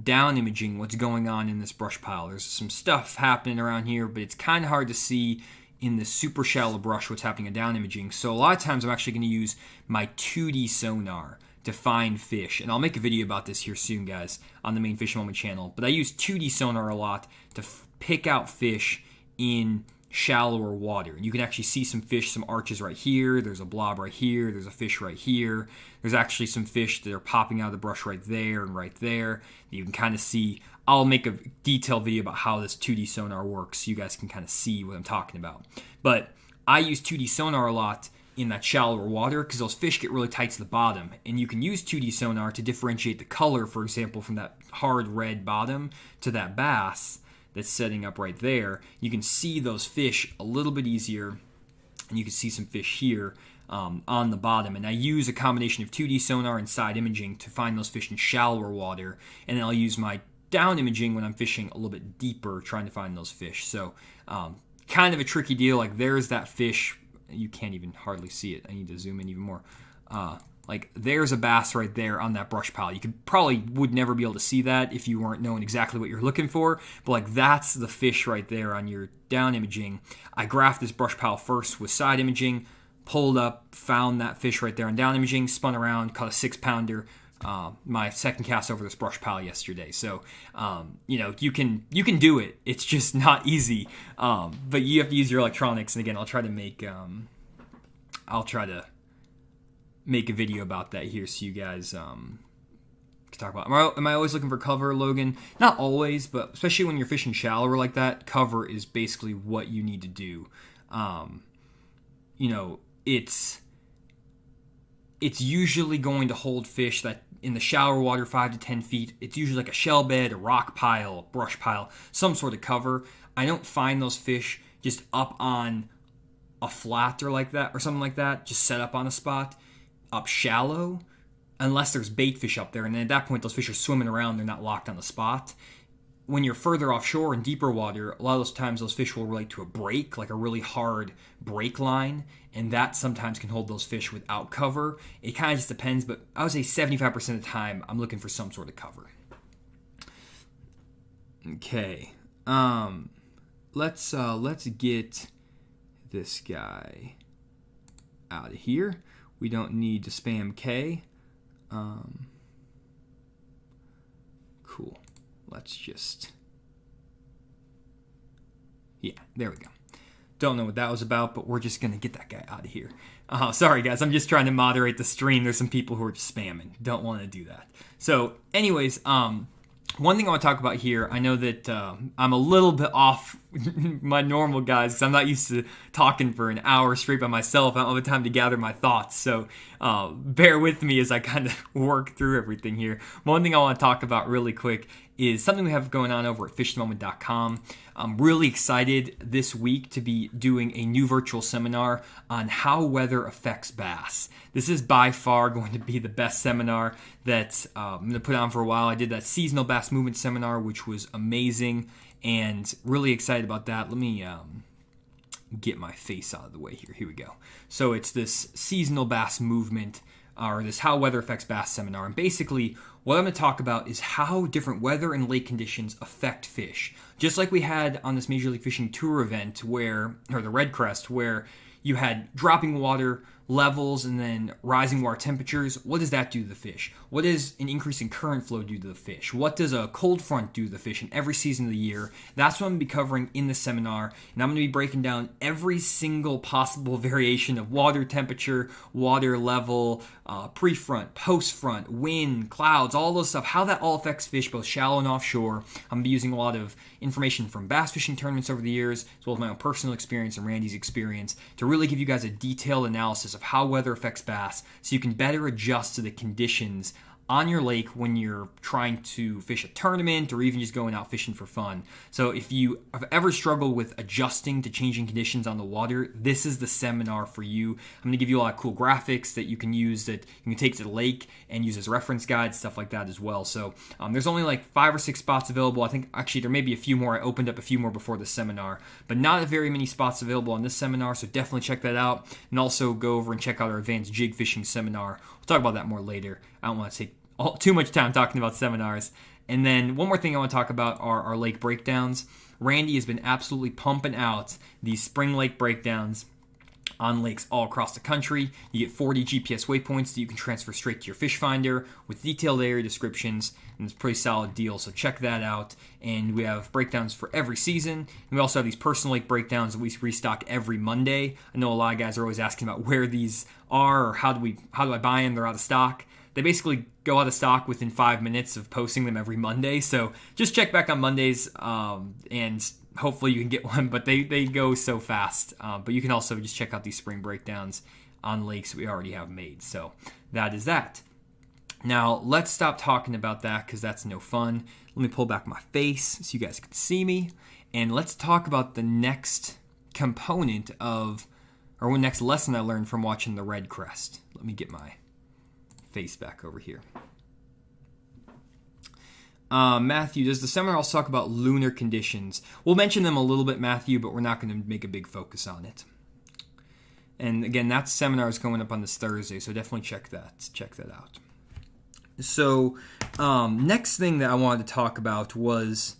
Speaker 1: down imaging what's going on in this brush pile. There's some stuff happening around here, but it's kind of hard to see in the super shallow brush what's happening in down imaging. So a lot of times I'm actually going to use my 2D sonar to find fish, and I'll make a video about this here soon, guys, on the main Fishing Moment channel. But I use 2D sonar a lot to pick out fish in shallower water. And you can actually see some fish, some arches right here. There's a blob right here. There's a fish right here. There's actually some fish that are popping out of the brush right there and right there. You can kind of see. I'll make a detailed video about how this 2D sonar works so you guys can kind of see what I'm talking about. But I use 2D sonar a lot in that shallower water because those fish get really tight to the bottom. And you can use 2D sonar to differentiate the color, for example, from that hard red bottom to that bass that's setting up right there. You can see those fish a little bit easier, and you can see some fish here on the bottom. And I use a combination of 2D sonar and side imaging to find those fish in shallower water, and then I'll use my down imaging when I'm fishing a little bit deeper, trying to find those fish. So kind of a tricky deal. Like there's that fish. You can't even hardly see it. I need to zoom in even more. Like there's a bass right there on that brush pile. You would never be able to see that if you weren't knowing exactly what you're looking for. But like that's the fish right there on your down imaging. I graphed this brush pile first with side imaging, pulled up, found that fish right there on down imaging, spun around, caught a 6-pounder. My second cast over this brush pile yesterday. So you can do it. It's just not easy. But you have to use your electronics. And again, I'll try to make a video about that here so you guys can talk about. Am I always looking for cover, Logan? Not always, but especially when you're fishing shallower like that, cover is basically what you need to do. It's usually going to hold fish that in the shallower water, 5 to 10 feet, it's usually like a shell bed, a rock pile, a brush pile, some sort of cover. I don't find those fish just up on a flat or like that or something like that, just set up on a spot up shallow. unless there's bait fish up there. And then at that point, those fish are swimming around. They're not locked on the spot. When you're further offshore in deeper water, a lot of those times those fish will relate to a break, like a really hard break line, and that sometimes can hold those fish without cover. It kind of just depends, but I would say 75% of the time I'm looking for some sort of cover. Okay, let's get this guy out of here. We don't need to spam K. Cool. Let's just... Yeah, there we go. Don't know what that was about, but we're just going to get that guy out of here. Sorry, guys. I'm just trying to moderate the stream. There's some people who are just spamming. Don't want to do that. So, anyways, one thing I want to talk about here, I know that I'm a little bit off my normal guys because I'm not used to talking for an hour straight by myself. I don't have the time to gather my thoughts, so bear with me as I kind of work through everything here. One thing I want to talk about really quick is something we have going on over at fishthemoment.com. I'm really excited this week to be doing a new virtual seminar on how weather affects bass. This is by far going to be the best seminar that I'm going to put on for a while. I did that seasonal bass movement seminar, which was amazing, and really excited about that. Let me get my face out of the way here. Here we go. So it's this seasonal bass movement, or this how weather affects bass seminar. And basically, what I'm going to talk about is how different weather and lake conditions affect fish. Just like we had on this Major League Fishing Tour event, or the Red Crest, where you had dropping water levels and then rising water temperatures. What does that do to the fish? What does an increase in current flow do to the fish? What does a cold front do to the fish in every season of the year? That's what I'm going to be covering in the seminar, and I'm going to be breaking down every single possible variation of water temperature, water level, pre-front, post-front, wind, clouds, all those stuff, how that all affects fish both shallow and offshore. I'm going to be using a lot of information from bass fishing tournaments over the years, as well as my own personal experience and Randy's experience, to really give you guys a detailed analysis of how weather affects bass so you can better adjust to the conditions on your lake when you're trying to fish a tournament or even just going out fishing for fun. So if you have ever struggled with adjusting to changing conditions on the water, this is the seminar for you. I'm going to give you a lot of cool graphics that you can use, that you can take to the lake and use as reference guides, stuff like that as well. So there's only like 5 or 6 spots available. I think actually there may be a few more. I opened up a few more before the seminar, but not very many spots available on this seminar, so definitely check that out. And also go over and check out our advanced jig fishing seminar. We'll talk about that more later. I don't want to take too much time talking about seminars. And then one more thing I want to talk about are our lake breakdowns. Randy has been absolutely pumping out these spring lake breakdowns on lakes all across the country. You get 40 GPS waypoints that you can transfer straight to your fish finder with detailed area descriptions, and it's a pretty solid deal, so check that out. And we have breakdowns for every season, and we also have these personal lake breakdowns that we restock every Monday. I know a lot of guys are always asking about where these are or how do I buy them. They're out of stock. They basically go out of stock within 5 minutes of posting them every Monday. So just check back on Mondays and hopefully you can get one. But they go so fast. But you can also just check out these spring breakdowns on lakes we already have made. So that is that. Now let's stop talking about that because that's no fun. Let me pull back my face so you guys can see me. And let's talk about the next component of, or next lesson I learned from watching the Red Crest. Let me get my face back over here. Matthew, does the seminar also talk about lunar conditions? We'll mention them a little bit, Matthew, but we're not going to make a big focus on it. And again, that seminar is going up on this Thursday, so definitely check that out. So next thing that I wanted to talk about was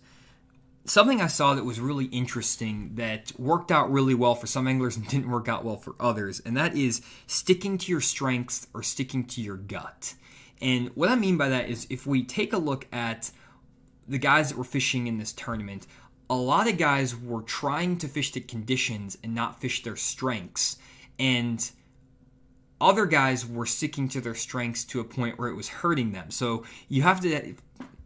Speaker 1: something I saw that was really interesting that worked out really well for some anglers and didn't work out well for others, and that is sticking to your strengths or sticking to your gut. And what I mean by that is if we take a look at the guys that were fishing in this tournament, a lot of guys were trying to fish the conditions and not fish their strengths, and other guys were sticking to their strengths to a point where it was hurting them. So you have to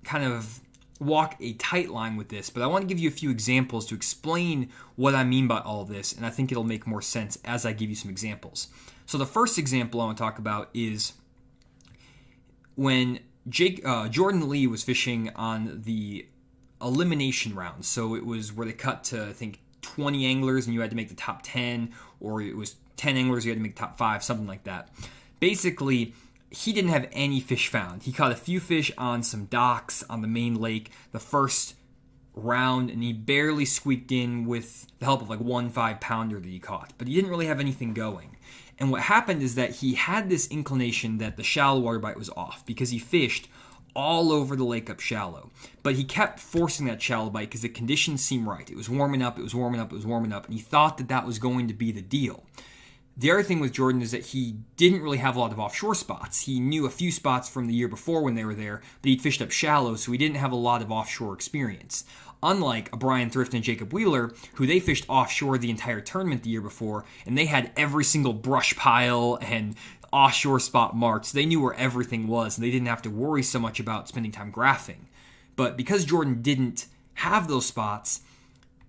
Speaker 1: kind of walk a tight line with this, but I want to give you a few examples to explain what I mean by all of this, and I think it'll make more sense as I give you some examples. So the first example I want to talk about is when Jordan Lee was fishing on the elimination round. So it was where they cut to, I think, 20 anglers and you had to make the top 10, or it was 10 anglers, you had to make the top 5, something like that. Basically, he didn't have any fish found. He caught a few fish on some docks on the main lake the first round, and he barely squeaked in with the help of like 1 5-pounder that he caught, but he didn't really have anything going. And what happened is that he had this inclination that the shallow water bite was off because he fished all over the lake up shallow, but he kept forcing that shallow bite because the conditions seemed right. It was warming up, and he thought that that was going to be the deal. The other thing with Jordan is that he didn't really have a lot of offshore spots. He knew a few spots from the year before when they were there, but he'd fished up shallow, so he didn't have a lot of offshore experience. Unlike a Brian Thrift and Jacob Wheeler, who they fished offshore the entire tournament the year before, and they had every single brush pile and offshore spot marked, so they knew where everything was, and they didn't have to worry so much about spending time graphing. But because Jordan didn't have those spots,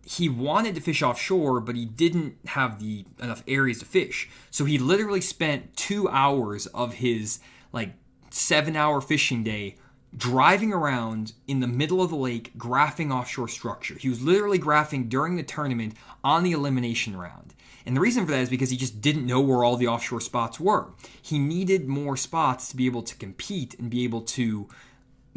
Speaker 1: he wanted to fish offshore, but he didn't have enough areas to fish. So he literally spent 2 hours of his 7-hour fishing day driving around in the middle of the lake graphing offshore structure. He was literally graphing during the tournament on the elimination round. And the reason for that is because he just didn't know where all the offshore spots were. He needed more spots to be able to compete and be able to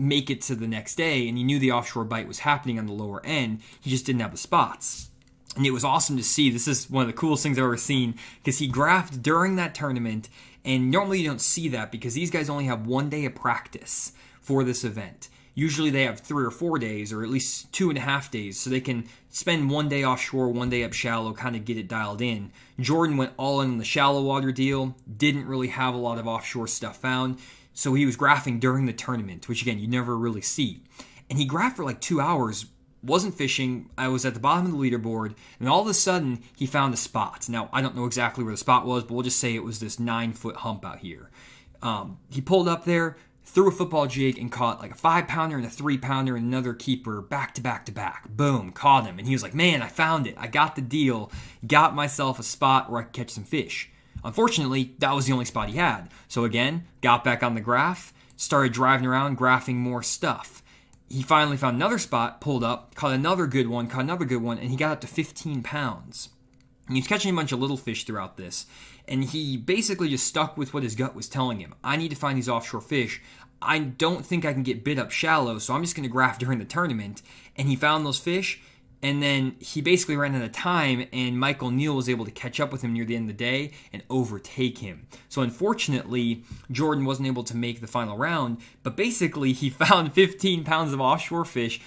Speaker 1: make it to the next day, and he knew the offshore bite was happening on the lower end. He just didn't have the spots. And it was awesome to see. This is one of the coolest things I've ever seen because he graphed during that tournament, and normally you don't see that because these guys only have 1 day of practice for this event. Usually they have 3 or 4 days, or at least 2.5 days, so they can spend 1 day offshore, 1 day up shallow, kind of get it dialed in. Jordan went all in on the shallow water deal, didn't really have a lot of offshore stuff found, so he was graphing during the tournament, which again, you never really see. And he graphed for like 2 hours, wasn't fishing. I was at the bottom of the leaderboard, and all of a sudden, he found a spot. Now, I don't know exactly where the spot was, but we'll just say it was this 9-foot hump out here. He pulled up there, threw a football jig, and caught like a 5-pounder and a 3-pounder and another keeper back to back to back. Boom, caught him. And he was like, man, I found it. I got the deal. Got myself a spot where I could catch some fish. Unfortunately, that was the only spot he had. So again, got back on the graph, started driving around, graphing more stuff. He finally found another spot, pulled up, caught another good one, and he got up to 15 pounds. And he was catching a bunch of little fish throughout this. And he basically just stuck with what his gut was telling him. I need to find these offshore fish. I don't think I can get bit up shallow, so I'm just going to graph during the tournament. And he found those fish, and then he basically ran out of time, and Michael Neal was able to catch up with him near the end of the day and overtake him. So unfortunately, Jordan wasn't able to make the final round, but basically he found 15 pounds of offshore fish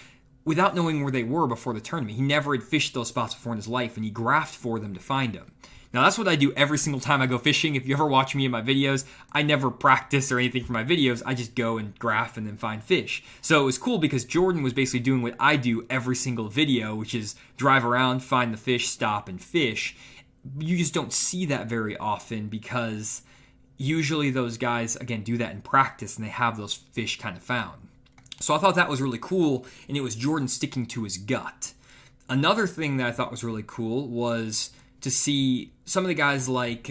Speaker 1: without knowing where they were before the tournament. He never had fished those spots before in his life, and he graphed for them to find them. Now, that's what I do every single time I go fishing. If you ever watch me in my videos, I never practice or anything for my videos. I just go and graph and then find fish. So it was cool because Jordan was basically doing what I do every single video, which is drive around, find the fish, stop, and fish. You just don't see that very often because usually those guys, again, do that in practice and they have those fish kind of found. So I thought that was really cool, and it was Jordan sticking to his gut. Another thing that I thought was really cool was to see some of the guys like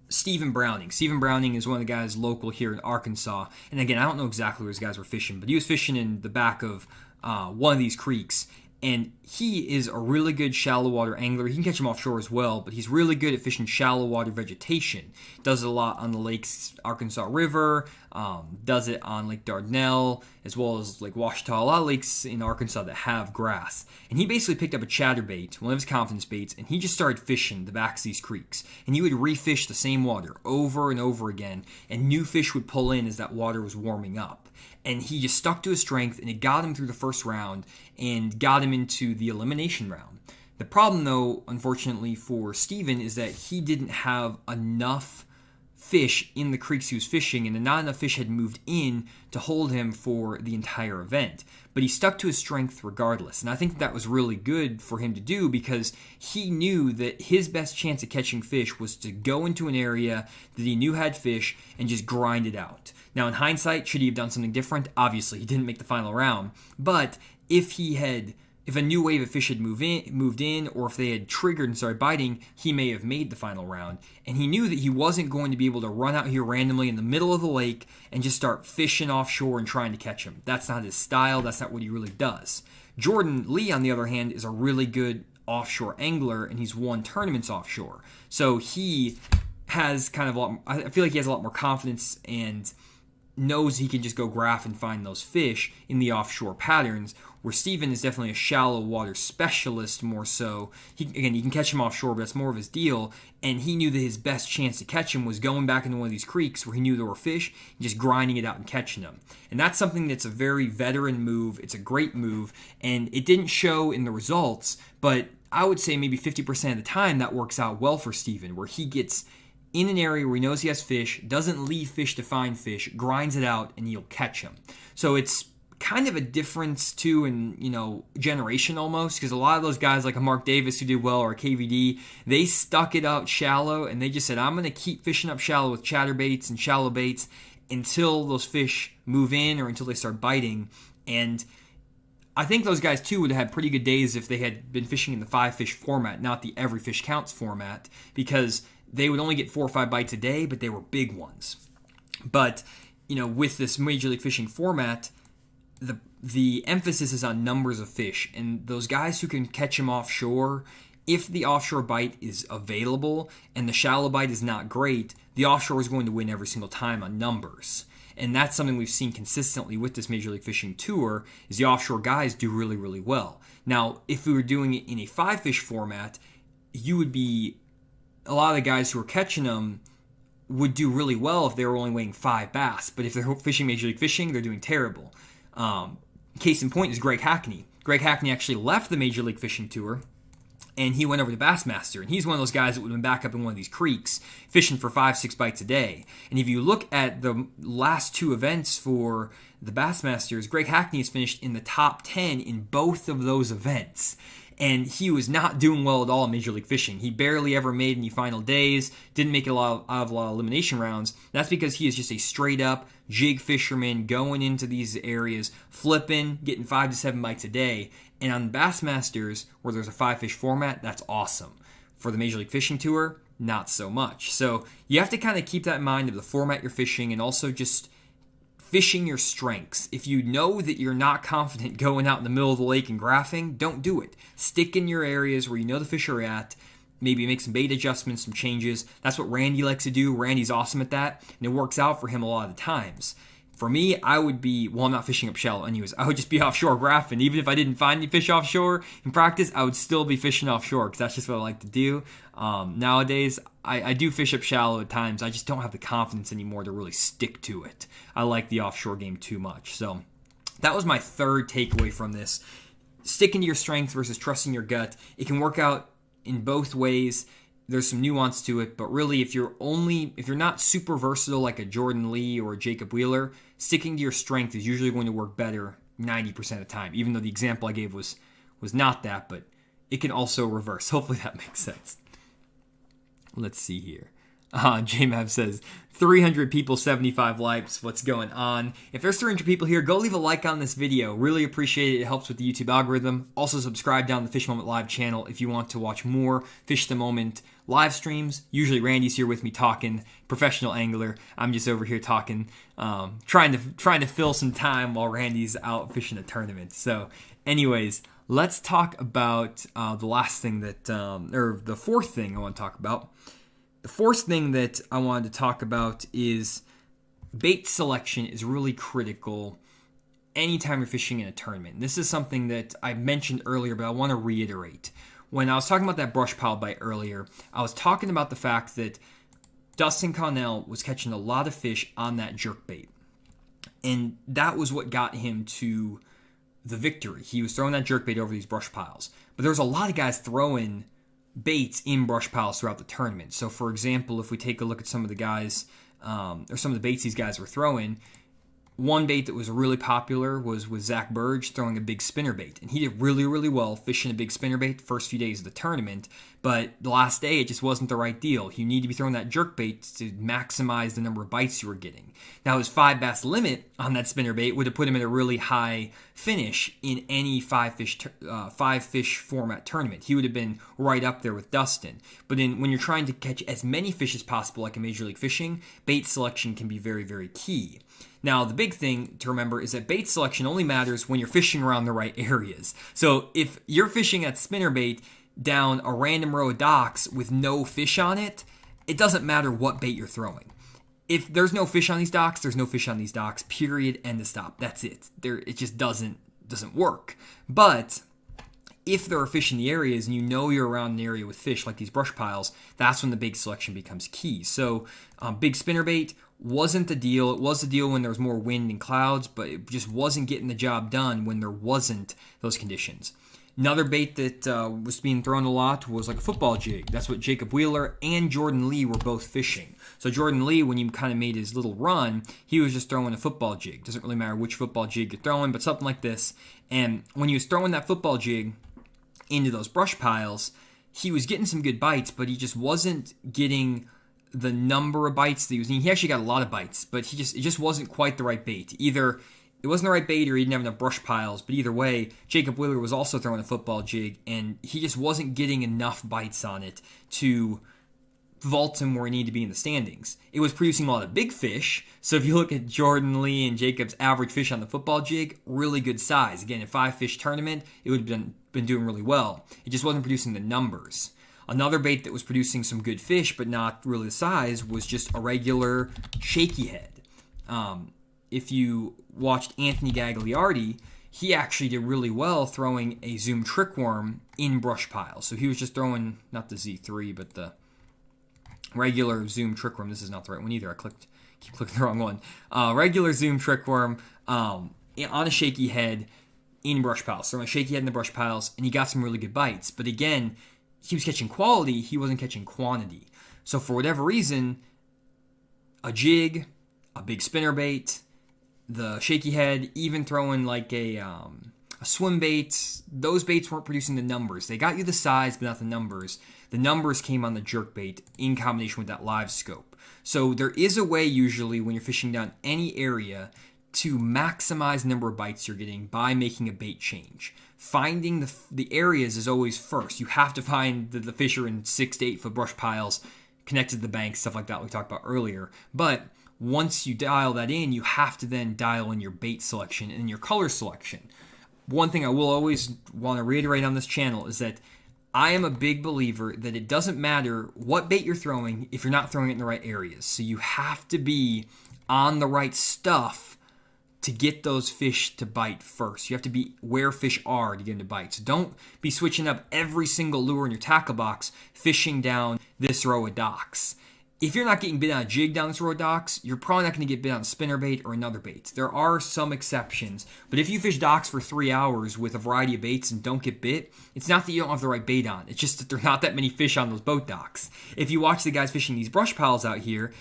Speaker 1: Stephen Browning. Stephen Browning is one of the guys local here in Arkansas. And again, I don't know exactly where these guys were fishing, but he was fishing in the back of one of these creeks. And he is a really good shallow water angler. He can catch them offshore as well, but he's really good at fishing shallow water vegetation. Does it a lot on the Lakes Arkansas River, does it on Lake Dardanelle, as well as Lake Ouachita, a lot of lakes in Arkansas that have grass. And he basically picked up a chatterbait, one of his confidence baits, and he just started fishing the backs of these creeks. And he would refish the same water over and over again, and new fish would pull in as that water was warming up. And he just stuck to his strength, and it got him through the first round and got him into the elimination round. The problem, though, unfortunately for Steven, is that he didn't have enough fish in the creeks he was fishing, and not enough fish had moved in to hold him for the entire event. But he stuck to his strength regardless, and I think that was really good for him to do because he knew that his best chance at catching fish was to go into an area that he knew had fish and just grind it out. Now, in hindsight, should he have done something different? Obviously, he didn't make the final round. But if a new wave of fish had moved in, or if they had triggered and started biting, he may have made the final round. And he knew that he wasn't going to be able to run out here randomly in the middle of the lake and just start fishing offshore and trying to catch him. That's not his style. That's not what he really does. Jordan Lee, on the other hand, is a really good offshore angler, and he's won tournaments offshore. So he has kind of a lot, I feel like he has a lot more confidence and knows he can just go graph and find those fish in the offshore patterns, where Steven is definitely a shallow water specialist more so. Again, you can catch him offshore, but that's more of his deal, and he knew that his best chance to catch him was going back into one of these creeks where he knew there were fish and just grinding it out and catching them. And that's something that's a very veteran move. It's a great move, and it didn't show in the results, but I would say maybe 50% of the time that works out well for Steven, where he gets in an area where he knows he has fish, doesn't leave fish to find fish, grinds it out, and you'll catch him. So it's kind of a difference too in, generation almost, because a lot of those guys like a Mark Davis who did well, or a KVD, they stuck it out shallow and they just said, I'm going to keep fishing up shallow with chatterbaits and shallow baits until those fish move in or until they start biting. And I think those guys too would have had pretty good days if they had been fishing in the 5-fish format, not the every fish counts format, because they would only get 4 or 5 bites a day, but they were big ones. But, with this Major League Fishing format, the emphasis is on numbers of fish. And those guys who can catch them offshore, if the offshore bite is available and the shallow bite is not great, the offshore is going to win every single time on numbers. And that's something we've seen consistently with this Major League Fishing tour, is the offshore guys do really, really well. Now, if we were doing it in a 5-fish format, a lot of the guys who are catching them would do really well if they were only weighing 5 bass. But if they're fishing Major League Fishing, they're doing terrible. Case in point is Greg Hackney. Greg Hackney actually left the Major League Fishing Tour, and he went over to Bassmaster. And he's one of those guys that would have been back up in one of these creeks, fishing for 5-6 bites a day. And if you look at the last 2 events for the Bassmasters, Greg Hackney has finished in the top 10 in both of those events. And he was not doing well at all in Major League Fishing. He barely ever made any final days, didn't make a lot of elimination rounds. That's because he is just a straight-up jig fisherman going into these areas, flipping, getting 5 to 7 bites a day. And on Bassmasters, where there's a 5-fish format, that's awesome. For the Major League Fishing Tour, not so much. So you have to kind of keep that in mind of the format you're fishing, and also just fishing your strengths. If you know that you're not confident going out in the middle of the lake and graphing, don't do it. Stick in your areas where you know the fish are at. Maybe make some bait adjustments, some changes. That's what Randy likes to do. Randy's awesome at that, and it works out for him a lot of the times. For me, I would be, I'm not fishing up shallow anyways. I would just be offshore graphing. Even if I didn't find any fish offshore in practice, I would still be fishing offshore because that's just what I like to do. Nowadays, I do fish up shallow at times. I just don't have the confidence anymore to really stick to it. I like the offshore game too much. So that was my third takeaway from this. Sticking to your strengths versus trusting your gut. It can work out in both ways. There's some nuance to it, but really if you're not super versatile like a Jordan Lee or a Jacob Wheeler, sticking to your strength is usually going to work better 90% of the time, even though the example I gave was not that, but it can also reverse. Hopefully that makes sense. Let's see here. JMav says, 300 people, 75 likes. What's going on? If there's 300 people here, go leave a like on this video. Really appreciate it. It helps with the YouTube algorithm. Also subscribe down the Fish Moment Live channel if you want to watch more Fish the Moment live streams. Usually Randy's here with me talking, professional angler. I'm just over here talking, trying to fill some time while Randy's out fishing a tournament. So anyways, let's talk about the last thing that, or the fourth thing I want to talk about. The fourth thing that I wanted to talk about is bait selection is really critical anytime you're fishing in a tournament. This is something that I mentioned earlier, but I want to reiterate. When I was talking about that brush pile bite earlier, I was talking about the fact that Dustin Connell was catching a lot of fish on that jerkbait. And that was what got him to the victory. He was throwing that jerkbait over these brush piles. But there was a lot of guys throwing baits in brush piles throughout the tournament. So for example, if we take a look at some of the guys, or some of the baits these guys were throwing, one bait that was really popular was with Zach Burge throwing a big spinnerbait. And he did really, really well fishing a big spinnerbait the first few days of the tournament. But the last day, it just wasn't the right deal. You need to be throwing that jerkbait to maximize the number of bites you were getting. Now, his 5 bass limit on that spinnerbait would have put him at a really high finish in any 5-fish format tournament. He would have been right up there with Dustin. But when you're trying to catch as many fish as possible, like in Major League Fishing, bait selection can be very, very key. Now, the big thing to remember is that bait selection only matters when you're fishing around the right areas. So if you're fishing at spinnerbait down a random row of docks with no fish on it, it doesn't matter what bait you're throwing. If there's no fish on these docks, there's no fish on these docks, period, end of stop. That's it. It just doesn't work. But if there are fish in the areas and you know you're around an area with fish like these brush piles, that's when the bait selection becomes key. So big spinnerbait wasn't the deal. It was the deal when there was more wind and clouds, but it just wasn't getting the job done when there wasn't those conditions. Another bait that was being thrown a lot was like a football jig. That's what Jacob Wheeler and Jordan Lee were both fishing. So Jordan Lee, when he kind of made his little run, he was just throwing a football jig. Doesn't really matter which football jig you're throwing, but something like this. And when he was throwing that football jig into those brush piles, he was getting some good bites, but he just wasn't getting the number of bites that he was needing. He actually got a lot of bites, but it just wasn't quite the right bait. Either it wasn't the right bait or he didn't have enough brush piles, but either way, Jacob Wheeler was also throwing a football jig, and he just wasn't getting enough bites on it to vault him where he needed to be in the standings. It was producing a lot of big fish, so if you look at Jordan Lee and Jacob's average fish on the football jig, really good size. Again, in a 5-fish tournament, it would have been doing really well. It just wasn't producing the numbers. Another bait that was producing some good fish, but not really the size, was just a regular shaky head. If you watched Anthony Gagliardi, he actually did really well throwing a Zoom trickworm in brush piles. So he was just throwing, not the Z3, but the regular Zoom trickworm. This is not the right one either. Keep clicking the wrong one. Regular Zoom trickworm on a shaky head in brush piles. So a shaky head in the brush piles, and he got some really good bites. But again, he was catching quality, he wasn't catching quantity. So for whatever reason, a jig, a big spinnerbait, the shaky head, even throwing like a swim bait, those baits weren't producing the numbers. They got you the size, but not the numbers. The numbers came on the jerkbait in combination with that live scope. So there is a way usually when you're fishing down any area to maximize the number of bites you're getting by making a bait change. Finding the areas is always first. You have to find the fish are in 6 to 8 foot brush piles connected to the bank, stuff like that we talked about earlier. But once you dial that in, you have to then dial in your bait selection and your color selection. One thing I will always want to reiterate on this channel is that I am a big believer that it doesn't matter what bait you're throwing if you're not throwing it in the right areas. So you have to be on the right stuff to get those fish to bite first. You have to be where fish are to get them to bite. So don't be switching up every single lure in your tackle box fishing down this row of docks. If you're not getting bit on a jig down this row of docks, you're probably not going to get bit on a spinnerbait or another bait. There are some exceptions, but if you fish docks for 3 hours with a variety of baits and don't get bit, it's not that you don't have the right bait on. It's just that there are not that many fish on those boat docks. If you watch the guys fishing these brush piles out here,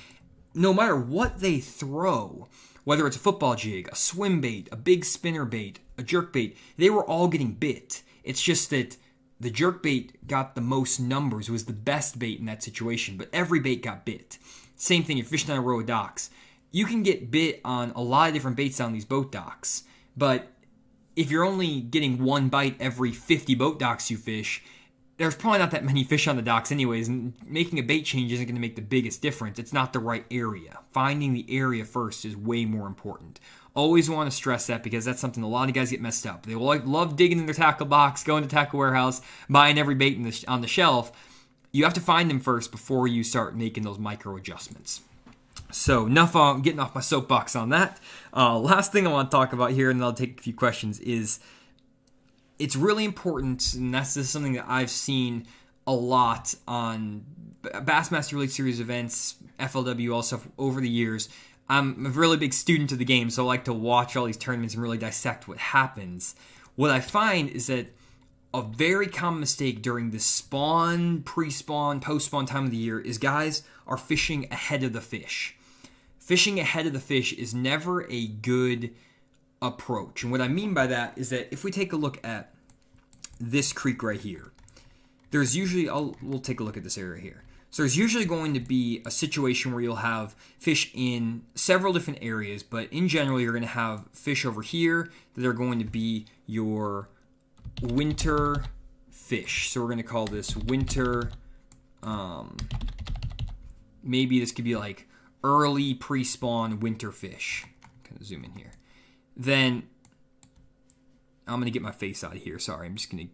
Speaker 1: no matter what they throw, whether it's a football jig, a swim bait, a big spinnerbait, a jerkbait, they were all getting bit. It's just that the jerkbait got the most numbers. It was the best bait in that situation, but every bait got bit. Same thing, you're fishing on a row of docks. You can get bit on a lot of different baits on these boat docks, but if you're only getting one bite every 50 boat docks you fish, there's probably not that many fish on the docks anyways, and making a bait change isn't going to make the biggest difference. It's not the right area. Finding the area first is way more important. Always want to stress that because that's something a lot of guys get messed up. They love digging in their tackle box, going to tackle warehouse, buying every bait on the shelf. You have to find them first before you start making those micro adjustments. So enough getting off my soapbox on that. Last thing I want to talk about here, and I'll take a few questions, is it's really important, and this is something that I've seen a lot on Bassmaster Elite Series events, FLW, all stuff over the years. I'm a really big student of the game, so I like to watch all these tournaments and really dissect what happens. What I find is that a very common mistake during the spawn, pre-spawn, post-spawn time of the year is guys are fishing ahead of the fish. Fishing ahead of the fish is never a good approach. And what I mean by that is that if we take a look at this creek right here, there's usually, we'll take a look at this area here. So there's usually going to be a situation where you'll have fish in several different areas, but in general, you're going to have fish over here that are going to be your winter fish. So we're going to call this winter, maybe this could be like early pre-spawn winter fish. Kind of zoom in here. Then I'm going to get my face out of here. Sorry, I'm just going to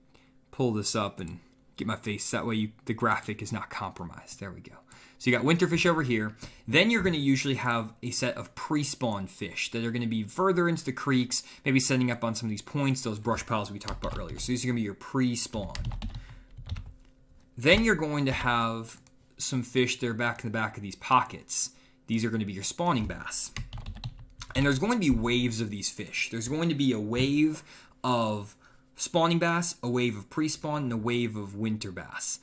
Speaker 1: pull this up and get my face. That way the graphic is not compromised. There we go. So you got winter fish over here. Then you're going to usually have a set of pre-spawn fish that are going to be further into the creeks, maybe setting up on some of these points, those brush piles we talked about earlier. So these are going to be your pre-spawn. Then you're going to have some fish that are back in the back of these pockets. These are going to be your spawning bass. And there's going to be waves of these fish. There's going to be a wave of spawning bass, a wave of pre-spawn, and a wave of winter bass.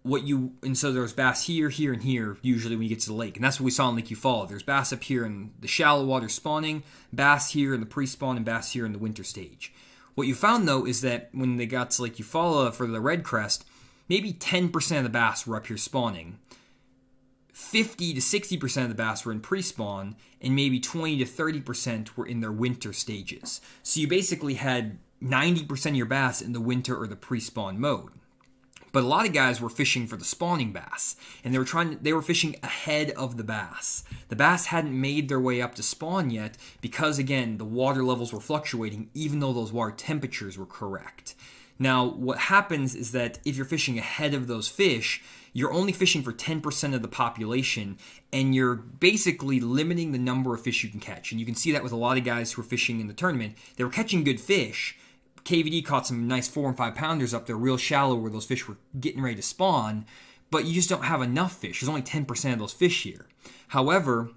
Speaker 1: And so there's bass here, here, and here, usually when you get to the lake. And that's what we saw in Lake Eufaula. There's bass up here in the shallow water spawning, bass here in the pre-spawn, and bass here in the winter stage. What you found, though, is that when they got to Lake Eufaula for the Red Crest, maybe 10% of the bass were up here spawning. 50 to 60% of the bass were in pre-spawn, and maybe 20 to 30% were in their winter stages. So you basically had 90% of your bass in the winter or the pre-spawn mode. But a lot of guys were fishing for the spawning bass, and they were fishing ahead of the bass. The bass hadn't made their way up to spawn yet because, again, the water levels were fluctuating even though those water temperatures were correct. Now, what happens is that if you're fishing ahead of those fish, you're only fishing for 10% of the population, and you're basically limiting the number of fish you can catch. And you can see that with a lot of guys who are fishing in the tournament. They were catching good fish. KVD caught some nice 4 and 5 pounders up there real shallow where those fish were getting ready to spawn, but you just don't have enough fish. There's only 10% of those fish here. However,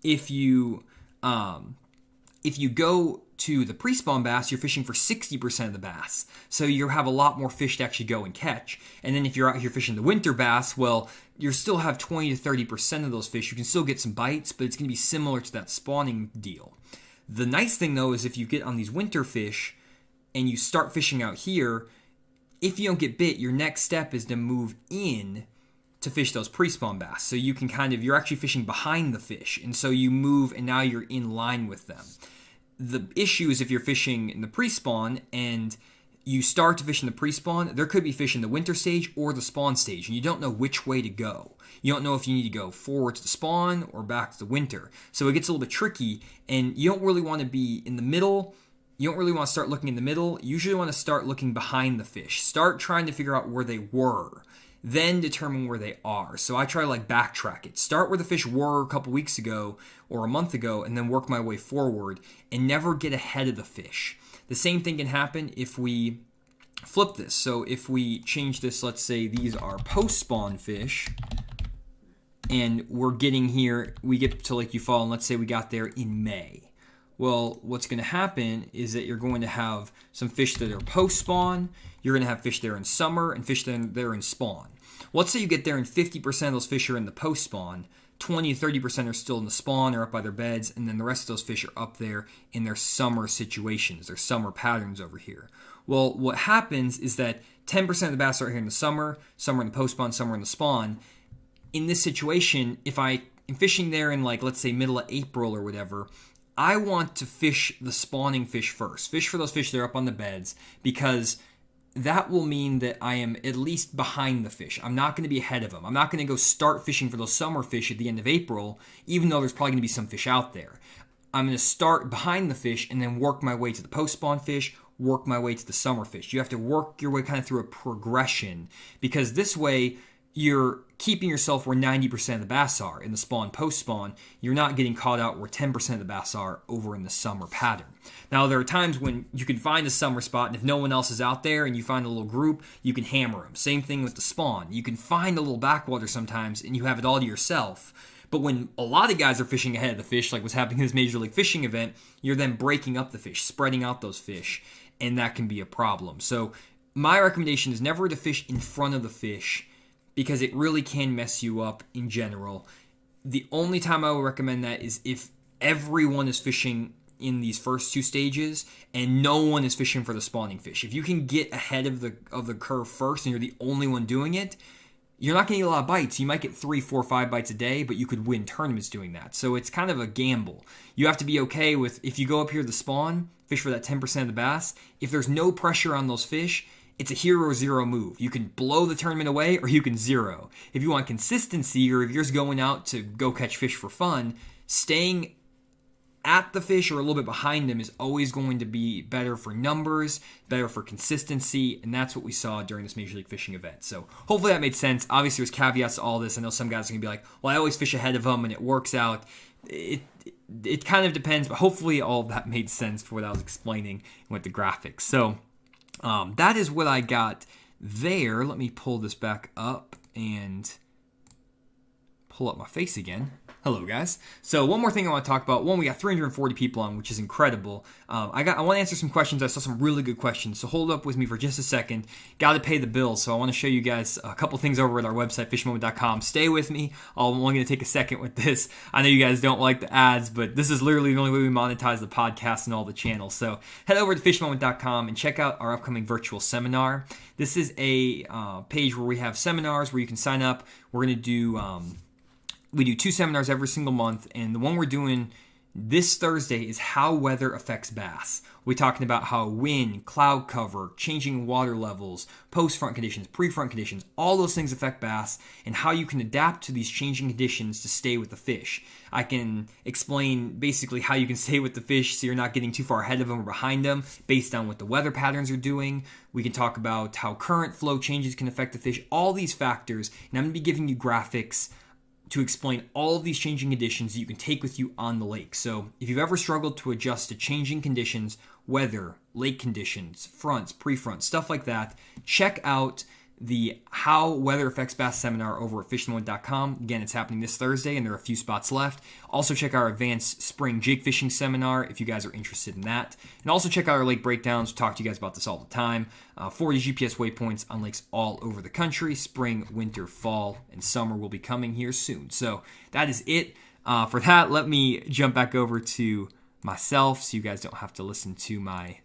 Speaker 1: if you go to the pre-spawn bass, you're fishing for 60% of the bass. So you have a lot more fish to actually go and catch. And then if you're out here fishing the winter bass, well, you still have 20 to 30% of those fish. You can still get some bites, but it's going to be similar to that spawning deal. The nice thing, though, is if you get on these winter fish and you start fishing out here, if you don't get bit, your next step is to move in to fish those pre-spawn bass. So you can you're actually fishing behind the fish. And so you move and now you're in line with them. The issue is if you're fishing in the pre-spawn and you start to fish in the pre-spawn, there could be fish in the winter stage or the spawn stage, and you don't know which way to go. You don't know if you need to go forward to the spawn or back to the winter. So it gets a little bit tricky, and you don't really want to be in the middle. You don't really want to start looking in the middle. You usually want to start looking behind the fish. Start trying to figure out where they were, then determine where they are. So I try to backtrack it. Start where the fish were a couple weeks ago or a month ago, and then work my way forward and never get ahead of the fish. The same thing can happen if we flip this. So if we change this, let's say these are post-spawn fish, and we're getting here, we get to Lake Eufaula, and let's say we got there in May. Well, what's going to happen is that you're going to have some fish that are post-spawn, you're going to have fish there in summer, and fish there in spawn. Let's say you get there and 50% of those fish are in the post-spawn, 20 to 30% are still in the spawn or up by their beds, and then the rest of those fish are up there in their summer situations, their summer patterns over here. Well, what happens is that 10% of the bass are here in the summer in the post-spawn, summer in the spawn. In this situation, if I am fishing there in let's say middle of April or whatever, I want to fish the spawning fish first. Fish for those fish that are up on the beds, because that will mean that I am at least behind the fish. I'm not going to be ahead of them. I'm not going to go start fishing for those summer fish at the end of April, even though there's probably going to be some fish out there. I'm going to start behind the fish and then work my way to the post-spawn fish, work my way to the summer fish. You have to work your way through a progression, because this way you're keeping yourself where 90% of the bass are in the spawn, post-spawn. You're not getting caught out where 10% of the bass are over in the summer pattern. Now, there are times when you can find a summer spot, and if no one else is out there and you find a little group, you can hammer them. Same thing with the spawn. You can find a little backwater sometimes, and you have it all to yourself. But when a lot of guys are fishing ahead of the fish, like what's happening in this Major League Fishing event, you're then breaking up the fish, spreading out those fish, and that can be a problem. So my recommendation is never to fish in front of the fish, because it really can mess you up in general. The only time I would recommend that is if everyone is fishing in these first two stages and no one is fishing for the spawning fish. If you can get ahead of the curve first and you're the only one doing it, you're not going to get a lot of bites. You might get 3, 4, 5 bites a day, but you could win tournaments doing that. So it's kind of a gamble. You have to be okay with, if you go up here to the spawn, fish for that 10% of the bass, if there's no pressure on those fish, it's a hero or zero move. You can blow the tournament away or you can zero. If you want consistency, or if you're just going out to go catch fish for fun, staying at the fish or a little bit behind them is always going to be better for numbers, better for consistency, and that's what we saw during this Major League Fishing event. So hopefully that made sense. Obviously, there's caveats to all this. I know some guys are going to be like, well, I always fish ahead of them, and it works out. It kind of depends, but hopefully all of that made sense for what I was explaining with the graphics. So that is what I got there. Let me pull this back up and pull up my face again. Hello, guys. So one more thing I want to talk about. One, we got 340 people on, which is incredible. I want to answer some questions. I saw some really good questions, so hold up with me for just a second. Got to pay the bills, so I want to show you guys a couple things over at our website, fishmoment.com. Stay with me. I'm only going to take a second with this. I know you guys don't like the ads, but this is literally the only way we monetize the podcast and all the channels. So head over to fishmoment.com and check out our upcoming virtual seminar. This is a page where we have seminars where you can sign up. We're going to do... We do 2 seminars every single month, and the one we're doing this Thursday is how weather affects bass. We're talking about how wind, cloud cover, changing water levels, post-front conditions, pre-front conditions, all those things affect bass, and how you can adapt to these changing conditions to stay with the fish. I can explain basically how you can stay with the fish so you're not getting too far ahead of them or behind them based on what the weather patterns are doing. We can talk about how current flow changes can affect the fish, all these factors, and I'm going to be giving you graphics to explain all of these changing conditions that you can take with you on the lake. So if you've ever struggled to adjust to changing conditions, weather, lake conditions, fronts, pre-fronts, stuff like that, check out the How Weather Affects Bass seminar over at fishmoment.com. Again, it's happening this Thursday, and there are a few spots left. Also check out our advanced spring jig fishing seminar if you guys are interested in that. And also check out our lake breakdowns. We talk to you guys about this all the time. 40 GPS waypoints on lakes all over the country. Spring, winter, fall, and summer will be coming here soon. So that is it. For that, let me jump back over to myself so you guys don't have to listen to my...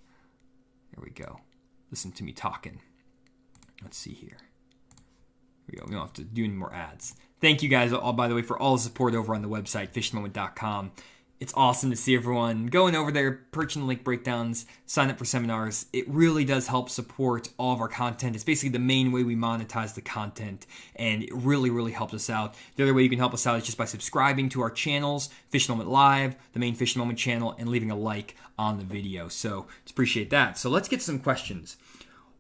Speaker 1: There we go. Listen to me talking. Let's see here. We don't have to do any more ads. Thank you guys all, by the way, for all the support over on the website, fishmoment.com. It's awesome to see everyone going over there, purchasing lake breakdowns, sign up for seminars. It really does help support all of our content. It's basically the main way we monetize the content, and it really, really helps us out. The other way you can help us out is just by subscribing to our channels, Fish Moment Live, the main Fish Moment channel, and leaving a like on the video. So, just appreciate that. So, let's get to some questions.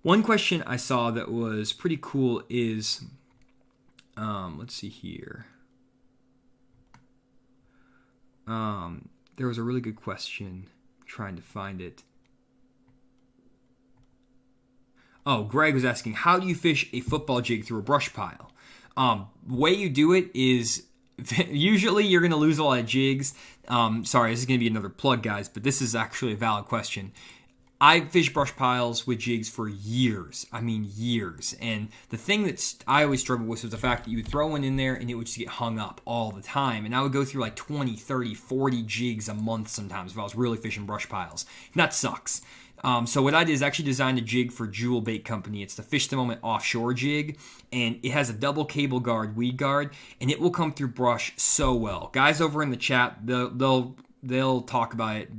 Speaker 1: One question I saw that was pretty cool is, let's see here. There was a really good question. I'm trying to find it. Oh, Greg was asking, how do you fish a football jig through a brush pile? The way you do it is, usually you're going to lose a lot of jigs. Sorry, this is going to be another plug, guys, but this is actually a valid question. I fished brush piles with jigs for years. I mean, years. And the thing that I always struggled with was the fact that you would throw one in there and it would just get hung up all the time. And I would go through like 20, 30, 40 jigs a month sometimes if I was really fishing brush piles. And that sucks. So what I did is actually designed a jig for Jewel Bait Company. It's the Fish the Moment offshore jig, and it has a double cable guard, weed guard, and it will come through brush so well. Guys over in the chat, they'll talk about it.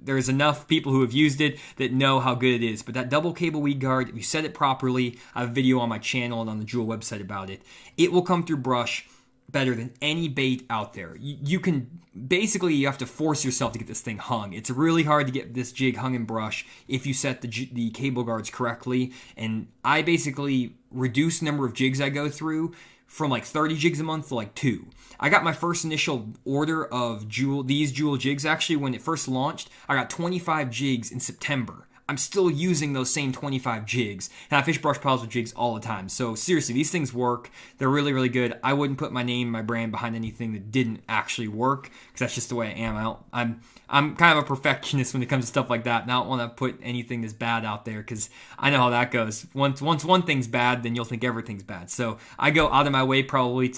Speaker 1: There's enough people who have used it that know how good it is. But that double cable weed guard, if you set it properly, I have a video on my channel and on the Jewel website about it. It will come through brush better than any bait out there. You can basically, you have to force yourself to get this thing hung. It's really hard to get this jig hung in brush if you set the cable guards correctly. And I basically reduce the number of jigs I go through from like 30 jigs a month to like 2. I got my first initial order of these Jewel jigs actually when it first launched. I got 25 jigs in September. I'm still using those same 25 jigs, and I fish brush piles with jigs all the time. So seriously, these things work. They're really, really good. I wouldn't put my name, my brand behind anything that didn't actually work, because that's just the way I am. I'm kind of a perfectionist when it comes to stuff like that, and I don't want to put anything that's bad out there, because I know how that goes. Once one thing's bad, then you'll think everything's bad. So I go out of my way probably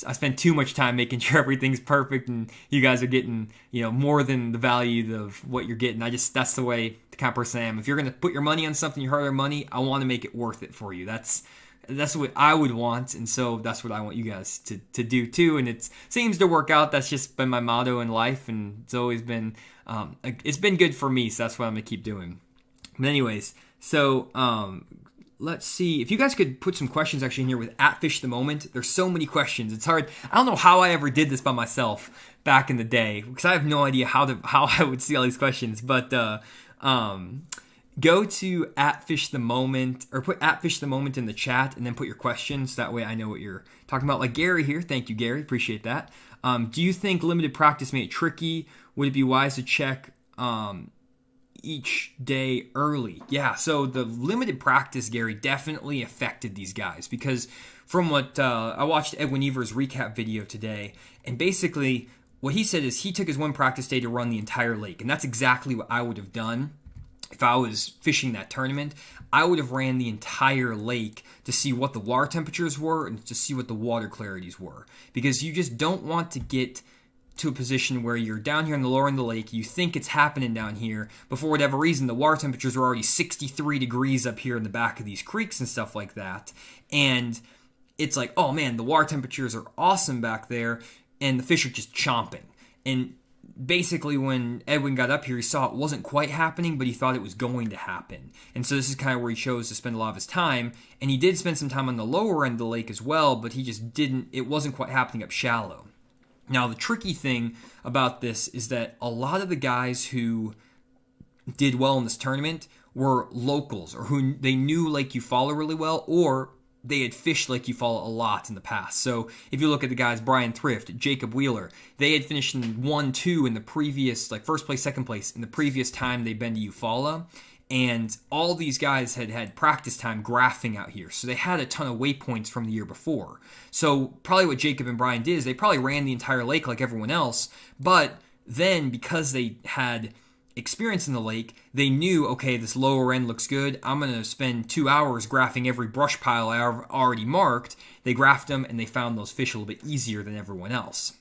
Speaker 1: I spend too much time making sure everything's perfect, and you guys are getting, more than the value of what you're getting. That's the way the kind of person I am. If you're going to put your money on something, your hard-earned money, I want to make it worth it for you. That's what I would want, and so that's what I want you guys to do too. And it seems to work out. That's just been my motto in life, and it's always been it's been good for me. So that's what I'm gonna keep doing. But anyways, so let's see if you guys could put some questions actually in here with @FishTheMoment. There's so many questions. It's hard. I don't know how I ever did this by myself back in the day because I have no idea how I would see all these questions. But go to @FishTheMoment or put @FishTheMoment in the chat and then put your questions. That way I know what you're talking about. Like Gary here. Thank you, Gary. Appreciate that. Do you think limited practice made it tricky? Would it be wise to check each day early? Yeah, so the limited practice, Gary, definitely affected these guys because from what I watched Edwin Ever's recap video today, and basically what he said is he took his one practice day to run the entire lake, and that's exactly what I would have done if I was fishing that tournament. I would have ran the entire lake to see what the water temperatures were and to see what the water clarities were, because you just don't want to get to a position where you're down here in the lower end of the lake, you think it's happening down here, but for whatever reason, the water temperatures are already 63 degrees up here in the back of these creeks and stuff like that. And it's like, oh man, the water temperatures are awesome back there, and the fish are just chomping. And basically when Edwin got up here, he saw it wasn't quite happening, but he thought it was going to happen. And so this is kind of where he chose to spend a lot of his time. And he did spend some time on the lower end of the lake as well, but he just didn't, it wasn't quite happening up shallow. Now, the tricky thing about this is that a lot of the guys who did well in this tournament were locals, or who they knew Lake Eufaula really well, or they had fished Lake Eufaula a lot in the past. So if you look at the guys, Brian Thrift, Jacob Wheeler, they had finished in 1-2 in the previous, like first place, second place, in the previous time they'd been to Eufaula. And all these guys had had practice time graphing out here. So they had a ton of waypoints from the year before. So probably what Jacob and Brian did is they probably ran the entire lake like everyone else. But then because they had experience in the lake, they knew, okay, this lower end looks good. I'm going to spend 2 hours graphing every brush pile I already marked. They graphed them and they found those fish a little bit easier than everyone else.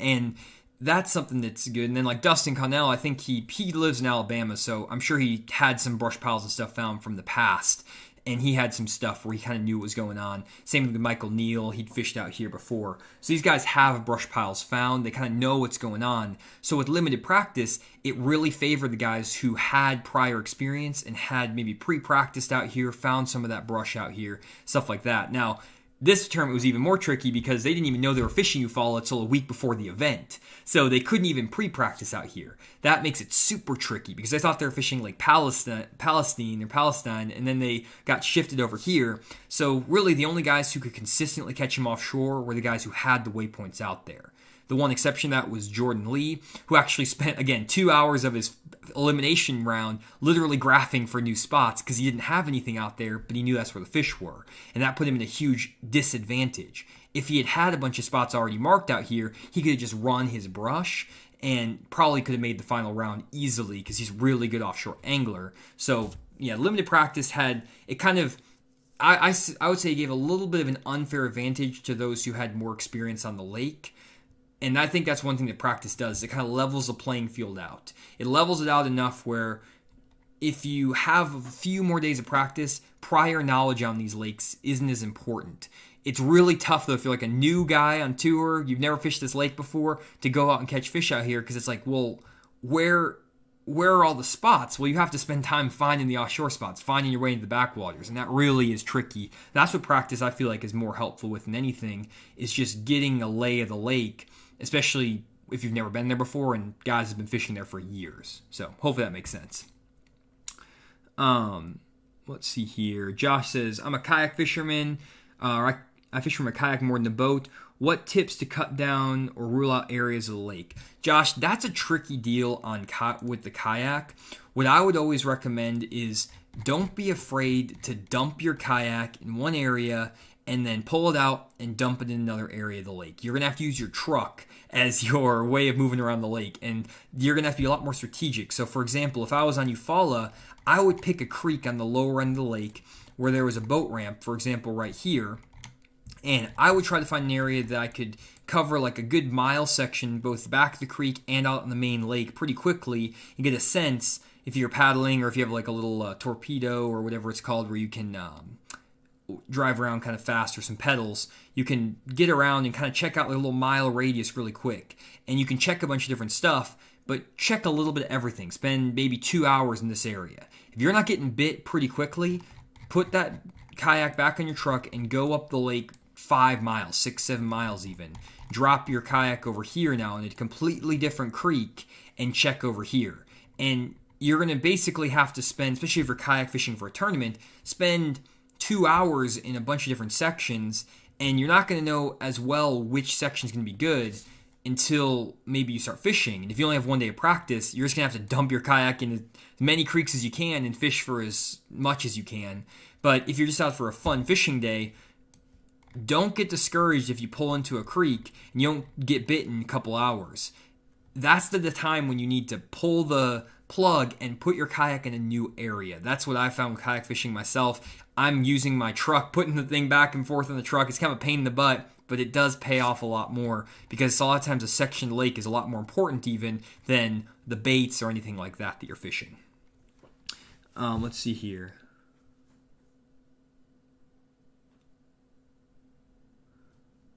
Speaker 1: And that's something that's good. And then like Dustin Connell, I think he lives in Alabama, so I'm sure he had some brush piles and stuff found from the past. And he had some stuff where he kind of knew what was going on. Same with Michael Neal. He'd fished out here before. So these guys have brush piles found. They kind of know what's going on. So with limited practice, it really favored the guys who had prior experience and had maybe pre-practiced out here, found some of that brush out here, stuff like that. Now, this tournament was even more tricky because they didn't even know they were fishing Eufaula until a week before the event. So they couldn't even pre-practice out here. That makes it super tricky because they thought they were fishing like Palestine, and then they got shifted over here. So really the only guys who could consistently catch them offshore were the guys who had the waypoints out there. The one exception to that was Jordan Lee, who actually spent, again, 2 hours of his elimination round literally graphing for new spots because he didn't have anything out there, but he knew that's where the fish were. And that put him in a huge disadvantage. If he had had a bunch of spots already marked out here, he could have just run his brush and probably could have made the final round easily because he's a really good offshore angler. So, yeah, limited practice had, it kind of, I would say it gave a little bit of an unfair advantage to those who had more experience on the lake. And I think that's one thing that practice does. It kind of levels the playing field out. It levels it out enough where if you have a few more days of practice, prior knowledge on these lakes isn't as important. It's really tough, though, if you're like a new guy on tour, you've never fished this lake before, to go out and catch fish out here because it's like, well, where are all the spots? Well, you have to spend time finding the offshore spots, finding your way into the backwaters, and that really is tricky. That's what practice, I feel like, is more helpful with than anything, is just getting a lay of the lake, especially if you've never been there before and guys have been fishing there for years. So hopefully that makes sense. Let's see here. Josh says, I'm a kayak fisherman. I fish from a kayak more than a boat. What tips to cut down or rule out areas of the lake? Josh, that's a tricky deal with the kayak. What I would always recommend is don't be afraid to dump your kayak in one area and then pull it out and dump it in another area of the lake. You're going to have to use your truck as your way of moving around the lake, and you're going to have to be a lot more strategic. So, for example, if I was on Eufaula, I would pick a creek on the lower end of the lake where there was a boat ramp, for example, right here, and I would try to find an area that I could cover like a good mile section, both back of the creek and out in the main lake pretty quickly, and get a sense if you're paddling or if you have like a little torpedo or whatever it's called where you can drive around kind of fast, or some pedals, you can get around and kind of check out a little mile radius really quick. And you can check a bunch of different stuff, but check a little bit of everything. Spend maybe 2 hours in this area. If you're not getting bit pretty quickly, put that kayak back on your truck and go up the lake 5 miles, 6, 7 miles even. Drop your kayak over here now in a completely different creek and check over here. And you're going to basically have to spend, especially if you're kayak fishing for a tournament, spend 2 hours in a bunch of different sections, and you're not going to know as well which section is going to be good until maybe you start fishing. And if you only have 1 day of practice, you're just going to have to dump your kayak in as many creeks as you can and fish for as much as you can. But if you're just out for a fun fishing day, don't get discouraged if you pull into a creek and you don't get bit in a couple hours. That's the time when you need to pull the plug and put your kayak in a new area. That's what I found with kayak fishing myself. I'm using my truck, putting the thing back and forth in the truck. It's kind of a pain in the butt, but it does pay off a lot more because a lot of times a section of the lake is a lot more important even than the baits or anything like that you're fishing. Let's see here.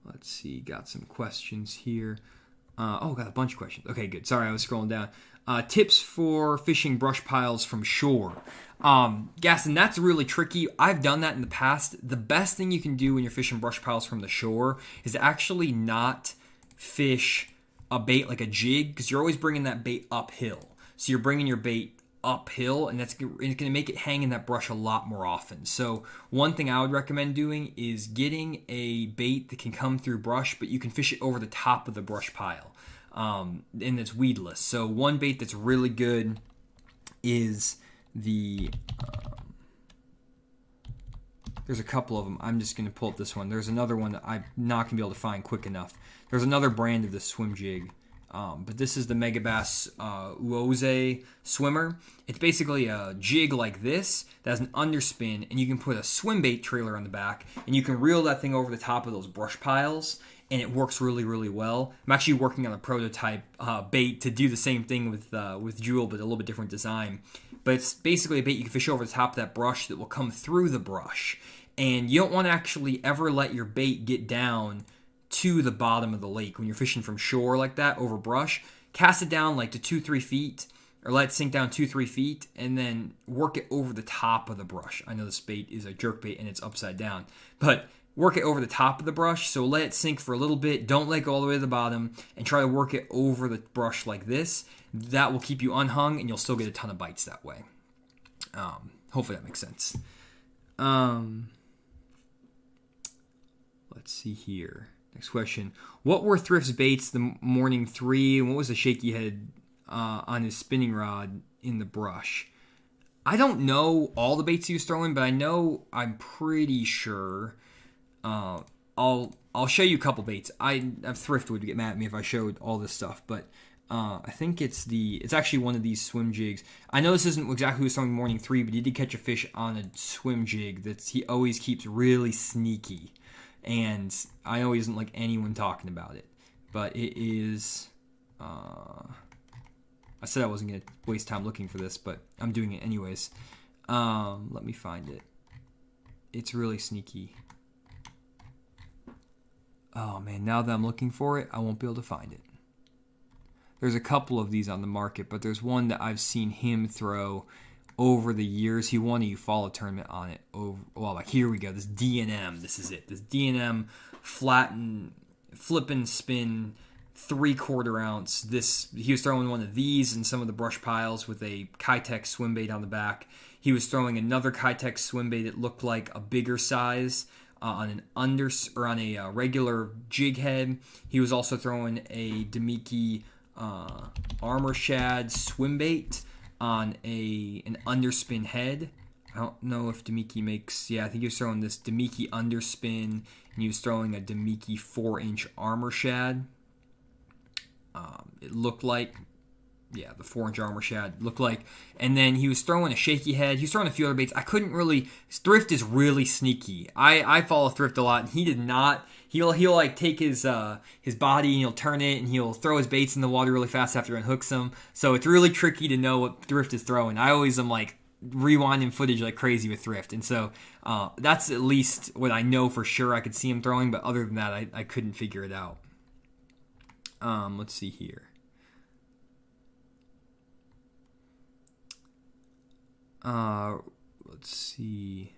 Speaker 1: Let's see, got some questions here. Got a bunch of questions. Okay, good. Sorry, I was scrolling down. Tips for fishing brush piles from shore. Gaston, that's really tricky. I've done that in the past. The best thing you can do when you're fishing brush piles from the shore is actually not fish a bait like a jig, because you're always bringing that bait uphill. So you're bringing your bait uphill, and it's going to make it hang in that brush a lot more often. So one thing I would recommend doing is getting a bait that can come through brush, but you can fish it over the top of the brush pile, and it's weedless. So one bait that's really good is the there's a couple of them. I'm just going to pull up this one. There's another one that I'm not going to be able to find quick enough. There's another brand of the swim jig. But this is the Megabass Uoze swimmer. It's basically a jig like this that has an underspin, and you can put a swim bait trailer on the back, and you can reel that thing over the top of those brush piles, and it works really, really well. I'm actually working on a prototype bait to do the same thing with Jewel, but a little bit different design. But it's basically a bait you can fish over the top of that brush that will come through the brush, and you don't want to actually ever let your bait get down to the bottom of the lake when you're fishing from shore like that over brush. Cast it down like to 2-3 feet, or let it sink down 2-3 feet, and then work it over the top of the brush. I know this bait is a jerkbait and it's upside down, but work it over the top of the brush. So let it sink for a little bit, don't let it go all the way to the bottom, and try to work it over the brush like this. That will keep you unhung, and you'll still get a ton of bites that way. Hopefully that makes sense. Let's see here. Next question. What were Thrift's baits the morning 3, and what was the shaky head on his spinning rod in the brush? I don't know all the baits he was throwing, but I'm pretty sure. I'll show you a couple baits. Thrift would get mad at me if I showed all this stuff, but I think it's actually one of these swim jigs. I know this isn't exactly who was throwing morning 3, but he did catch a fish on a swim jig that he always keeps really sneaky. And I know he doesn't like anyone talking about it, but it is. I said I wasn't going to waste time looking for this, but I'm doing it anyways. Let me find it. It's really sneaky. Oh man, now that I'm looking for it, I won't be able to find it. There's a couple of these on the market, but there's one that I've seen him throw over the years. He won a Eufaula tournament on it. Here we go. This D&M. This is it. This D&M flatten, flip and spin, 3/4 ounce. He was throwing one of these in some of the brush piles with a Kayak swim bait on the back. He was throwing another Kayak swim bait that looked like a bigger size on a regular jig head. He was also throwing a Demiki armor shad swim bait on an underspin head. I don't know if Demiki makes. Yeah, I think he was throwing this Demiki underspin, and he was throwing a Demiki 4-inch armor shad. It looked like, yeah, the 4-inch armor shad looked like. And then he was throwing a shaky head. He was throwing a few other baits. I couldn't really. Thrift is really sneaky. I follow Thrift a lot, and he did not. He'll like take his body and he'll turn it and he'll throw his baits in the water really fast after he unhooks them. So it's really tricky to know what Thrift is throwing. I always am like rewinding footage like crazy with Thrift, and so that's at least what I know for sure I could see him throwing. But other than that, I couldn't figure it out. Let's see here. Let's see.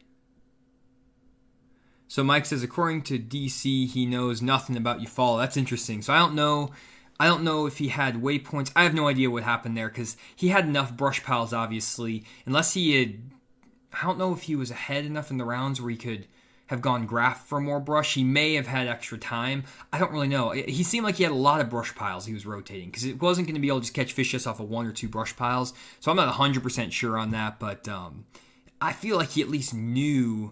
Speaker 1: So Mike says, according to DC, he knows nothing about Eufaula. That's interesting. So I don't know if he had waypoints. I have no idea what happened there because he had enough brush piles, obviously. Unless he had, I don't know if he was ahead enough in the rounds where he could have gone graph for more brush. He may have had extra time. I don't really know. He seemed like he had a lot of brush piles he was rotating because it wasn't going to be able to just catch fish just off of 1 or 2 brush piles. So I'm not 100% sure on that, but I feel like he at least knew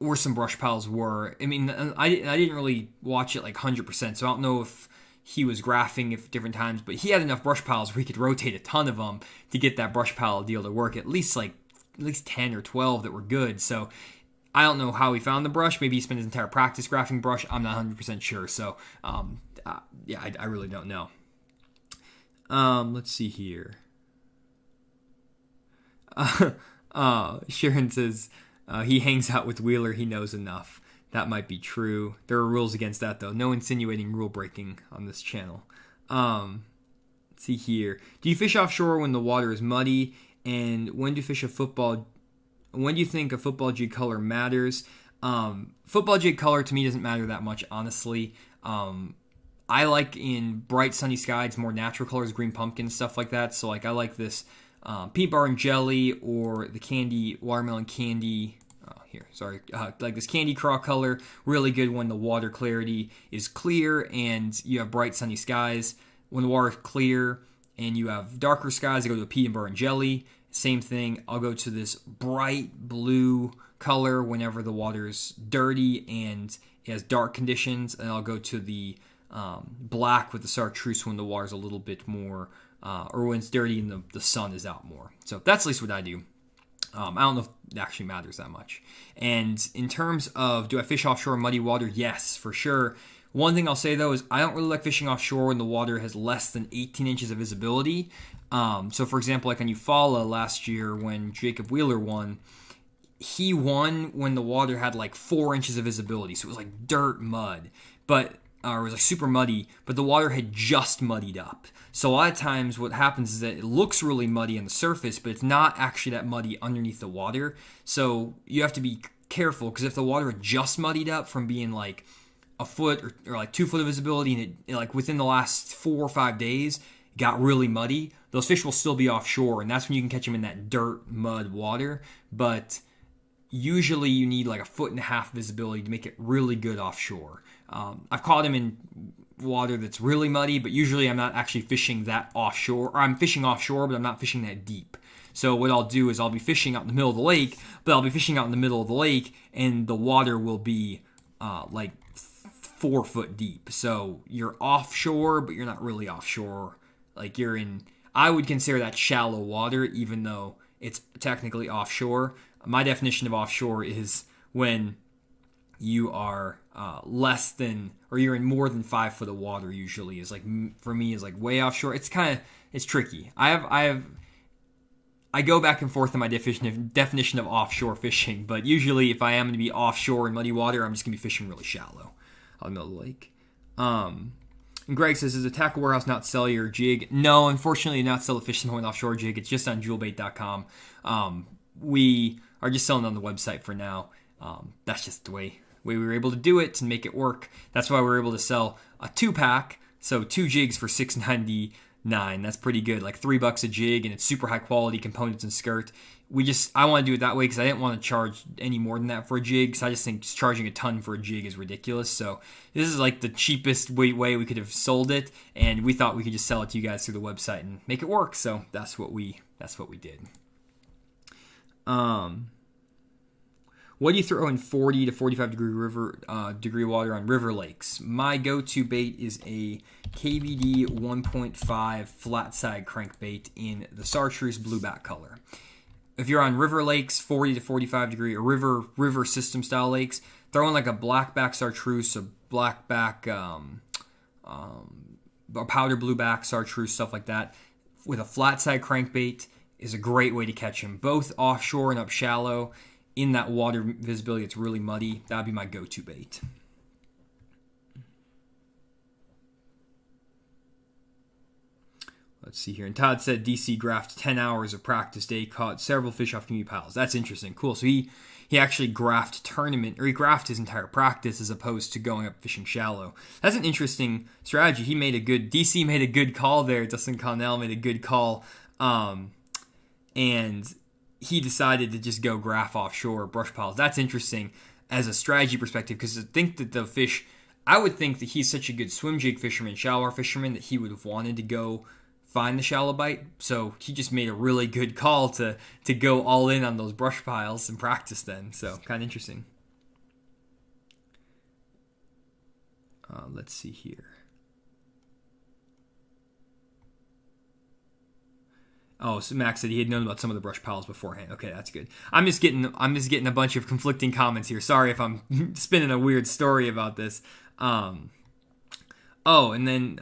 Speaker 1: where some brush piles were. I mean, I didn't really watch it like 100%, so I don't know if he was graphing at different times, but he had enough brush piles where he could rotate a ton of them to get that brush pile deal to work. At least 10 or 12 that were good. So I don't know how he found the brush. Maybe he spent his entire practice graphing brush. I'm not 100% sure. So yeah, I really don't know. Let's see here. Sharon says he hangs out with Wheeler. He knows enough. That might be true. There are rules against that, though. No insinuating rule breaking on this channel. Let's see here. Do you fish offshore when the water is muddy? And when do you fish a football? When do you think a football jig color matters? Football jig color to me doesn't matter that much, honestly. I like in bright sunny skies more natural colors, green pumpkin, stuff like that. So like I like this peanut butter and jelly or the candy, watermelon candy. Like this candy craw color, really good when the water clarity is clear and you have bright sunny skies. When the water is clear and you have darker skies, I go to a peanut butter and jelly. Same thing, I'll go to this bright blue color whenever the water is dirty and it has dark conditions, and I'll go to the black with the chartreuse when the water's a little bit more, or when it's dirty and the sun is out more. So that's at least what I do. I don't know if it actually matters that much. And in terms of do I fish offshore in muddy water? Yes, for sure. One thing I'll say, though, is I don't really like fishing offshore when the water has less than 18 inches of visibility. So, for example, like on Eufaula last year when Jacob Wheeler won, he won when the water had like 4 inches of visibility. So it was like dirt mud, or it was like super muddy, but the water had just muddied up. So a lot of times what happens is that it looks really muddy on the surface, but it's not actually that muddy underneath the water. So you have to be careful, because if the water had just muddied up from being like a foot or like 2 foot of visibility, and it like within the last 4 or 5 days got really muddy, those fish will still be offshore, and that's when you can catch them in that dirt mud water. But usually you need like 1.5 foot visibility to make it really good offshore. I've caught them in water that's really muddy, but usually I'm not actually fishing that offshore, or I'm fishing offshore, but I'm not fishing that deep. So what I'll do is I'll be fishing out in the middle of the lake, but I'll be fishing out in the middle of the lake, and the water will be like 4 foot deep. So you're offshore, but you're not really offshore. Like you're in, I would consider that shallow water, even though it's technically offshore. My definition of offshore is when you are less than, or you're in more than 5 foot of water. Usually is like, for me, is like way offshore. It's tricky. I go back and forth in my definition of offshore fishing, but usually if I am going to be offshore in muddy water, I'm just going to be fishing really shallow out in the middle of the lake. And Greg says, does a tackle warehouse not sell your jig? No, unfortunately, not sell the Fish and Horn offshore jig. It's just on jewelbait.com. We are just selling it on the website for now. That's just the way we were able to do it and make it work. That's why we were able to sell a 2-pack, so 2 jigs for $6.99. That's pretty good, like $3 a jig, and it's super high quality components and skirt. I want to do it that way because I didn't want to charge any more than that for a jig, because I just think charging a ton for a jig is ridiculous. So this is like the cheapest way we could have sold it, and we thought we could just sell it to you guys through the website and make it work. So that's what we did. What do you throw in 40 to 45 degree water on river lakes? My go-to bait is a KVD 1.5 flat side crankbait in the chartreuse blueback color. If you're on river lakes, 40 to 45 degree, or river system style lakes, throw in like a blackback chartreuse, a blackback, a powder blueback chartreuse, stuff like that, with a flat side crankbait is a great way to catch them, both offshore and up shallow. In that water visibility, it's really muddy. That would be my go-to bait. Let's see here. And Todd said DC graphed 10 hours of practice day, caught several fish off community piles. That's interesting. Cool. So he actually graphed he graphed his entire practice as opposed to going up fishing shallow. That's an interesting strategy. DC made a good call there. Dustin Connell made a good call. And he decided to just go graph offshore brush piles. That's interesting as a strategy perspective, because I would think that he's such a good swim jig fisherman, shallow fisherman, that he would have wanted to go find the shallow bite. So he just made a really good call to go all in on those brush piles and practice then. So kind of interesting. Let's see here. Oh, so Max said he had known about some of the brush piles beforehand. Okay, that's good. I'm just getting a bunch of conflicting comments here. Sorry if I'm spinning a weird story about this. And then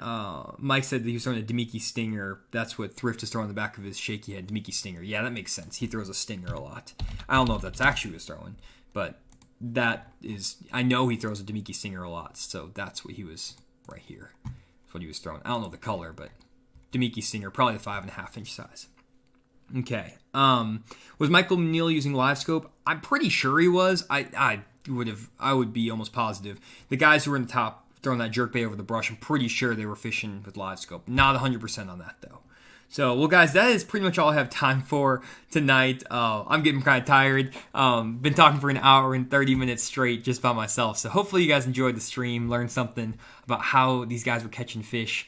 Speaker 1: Mike said that he was throwing a Demiki Stinger. That's what Thrift is throwing on the back of his shaky head. Demiki Stinger. Yeah, that makes sense. He throws a Stinger a lot. I don't know if that's actually what he was throwing, but I know he throws a Demiki Stinger a lot, so that's what he was right here. That's what he was throwing. I don't know the color, but Demiki Stinger, probably the 5.5 inch size. Okay. Was Michael Neal using LiveScope? I'm pretty sure he was. I would be almost positive. The guys who were in the top throwing that jerkbait over the brush, I'm pretty sure they were fishing with LiveScope. Not 100% on that though. So, well, guys, that is pretty much all I have time for tonight. I'm getting kind of tired. Been talking for an hour and 30 minutes straight just by myself. So hopefully you guys enjoyed the stream, learned something about how these guys were catching fish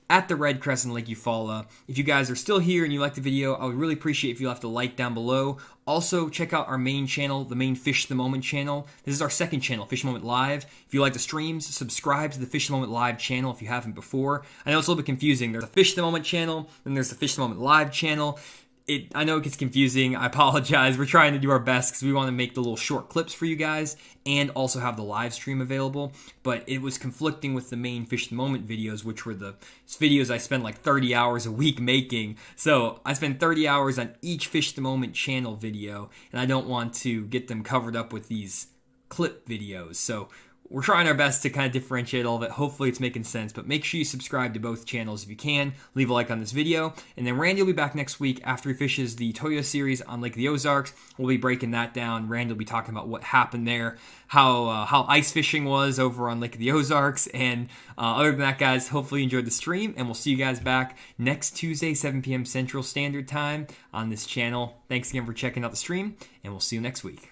Speaker 1: at the Red Crest in Lake Eufaula. If you guys are still here and you like the video, I would really appreciate if you left a like down below. Also, check out our main channel, the main Fish the Moment channel. This is our second channel, Fish the Moment Live. If you like the streams, subscribe to the Fish the Moment Live channel if you haven't before. I know it's a little bit confusing. There's a Fish the Moment channel, then there's the Fish the Moment Live channel. I know it gets confusing. I apologize. We're trying to do our best because we want to make the little short clips for you guys and also have the live stream available. But it was conflicting with the main Fish the Moment videos, which were the videos I spend like 30 hours a week making. So I spend 30 hours on each Fish the Moment channel video, and I don't want to get them covered up with these clip videos. So we're trying our best to kind of differentiate all of it. Hopefully it's making sense, but make sure you subscribe to both channels if you can. Leave a like on this video. And then Randy will be back next week after he fishes the Toyo series on Lake of the Ozarks. We'll be breaking that down. Randy will be talking about what happened there, how ice fishing was over on Lake of the Ozarks. And other than that, guys, hopefully you enjoyed the stream, and we'll see you guys back next Tuesday, 7 p.m. Central Standard Time on this channel. Thanks again for checking out the stream, and we'll see you next week.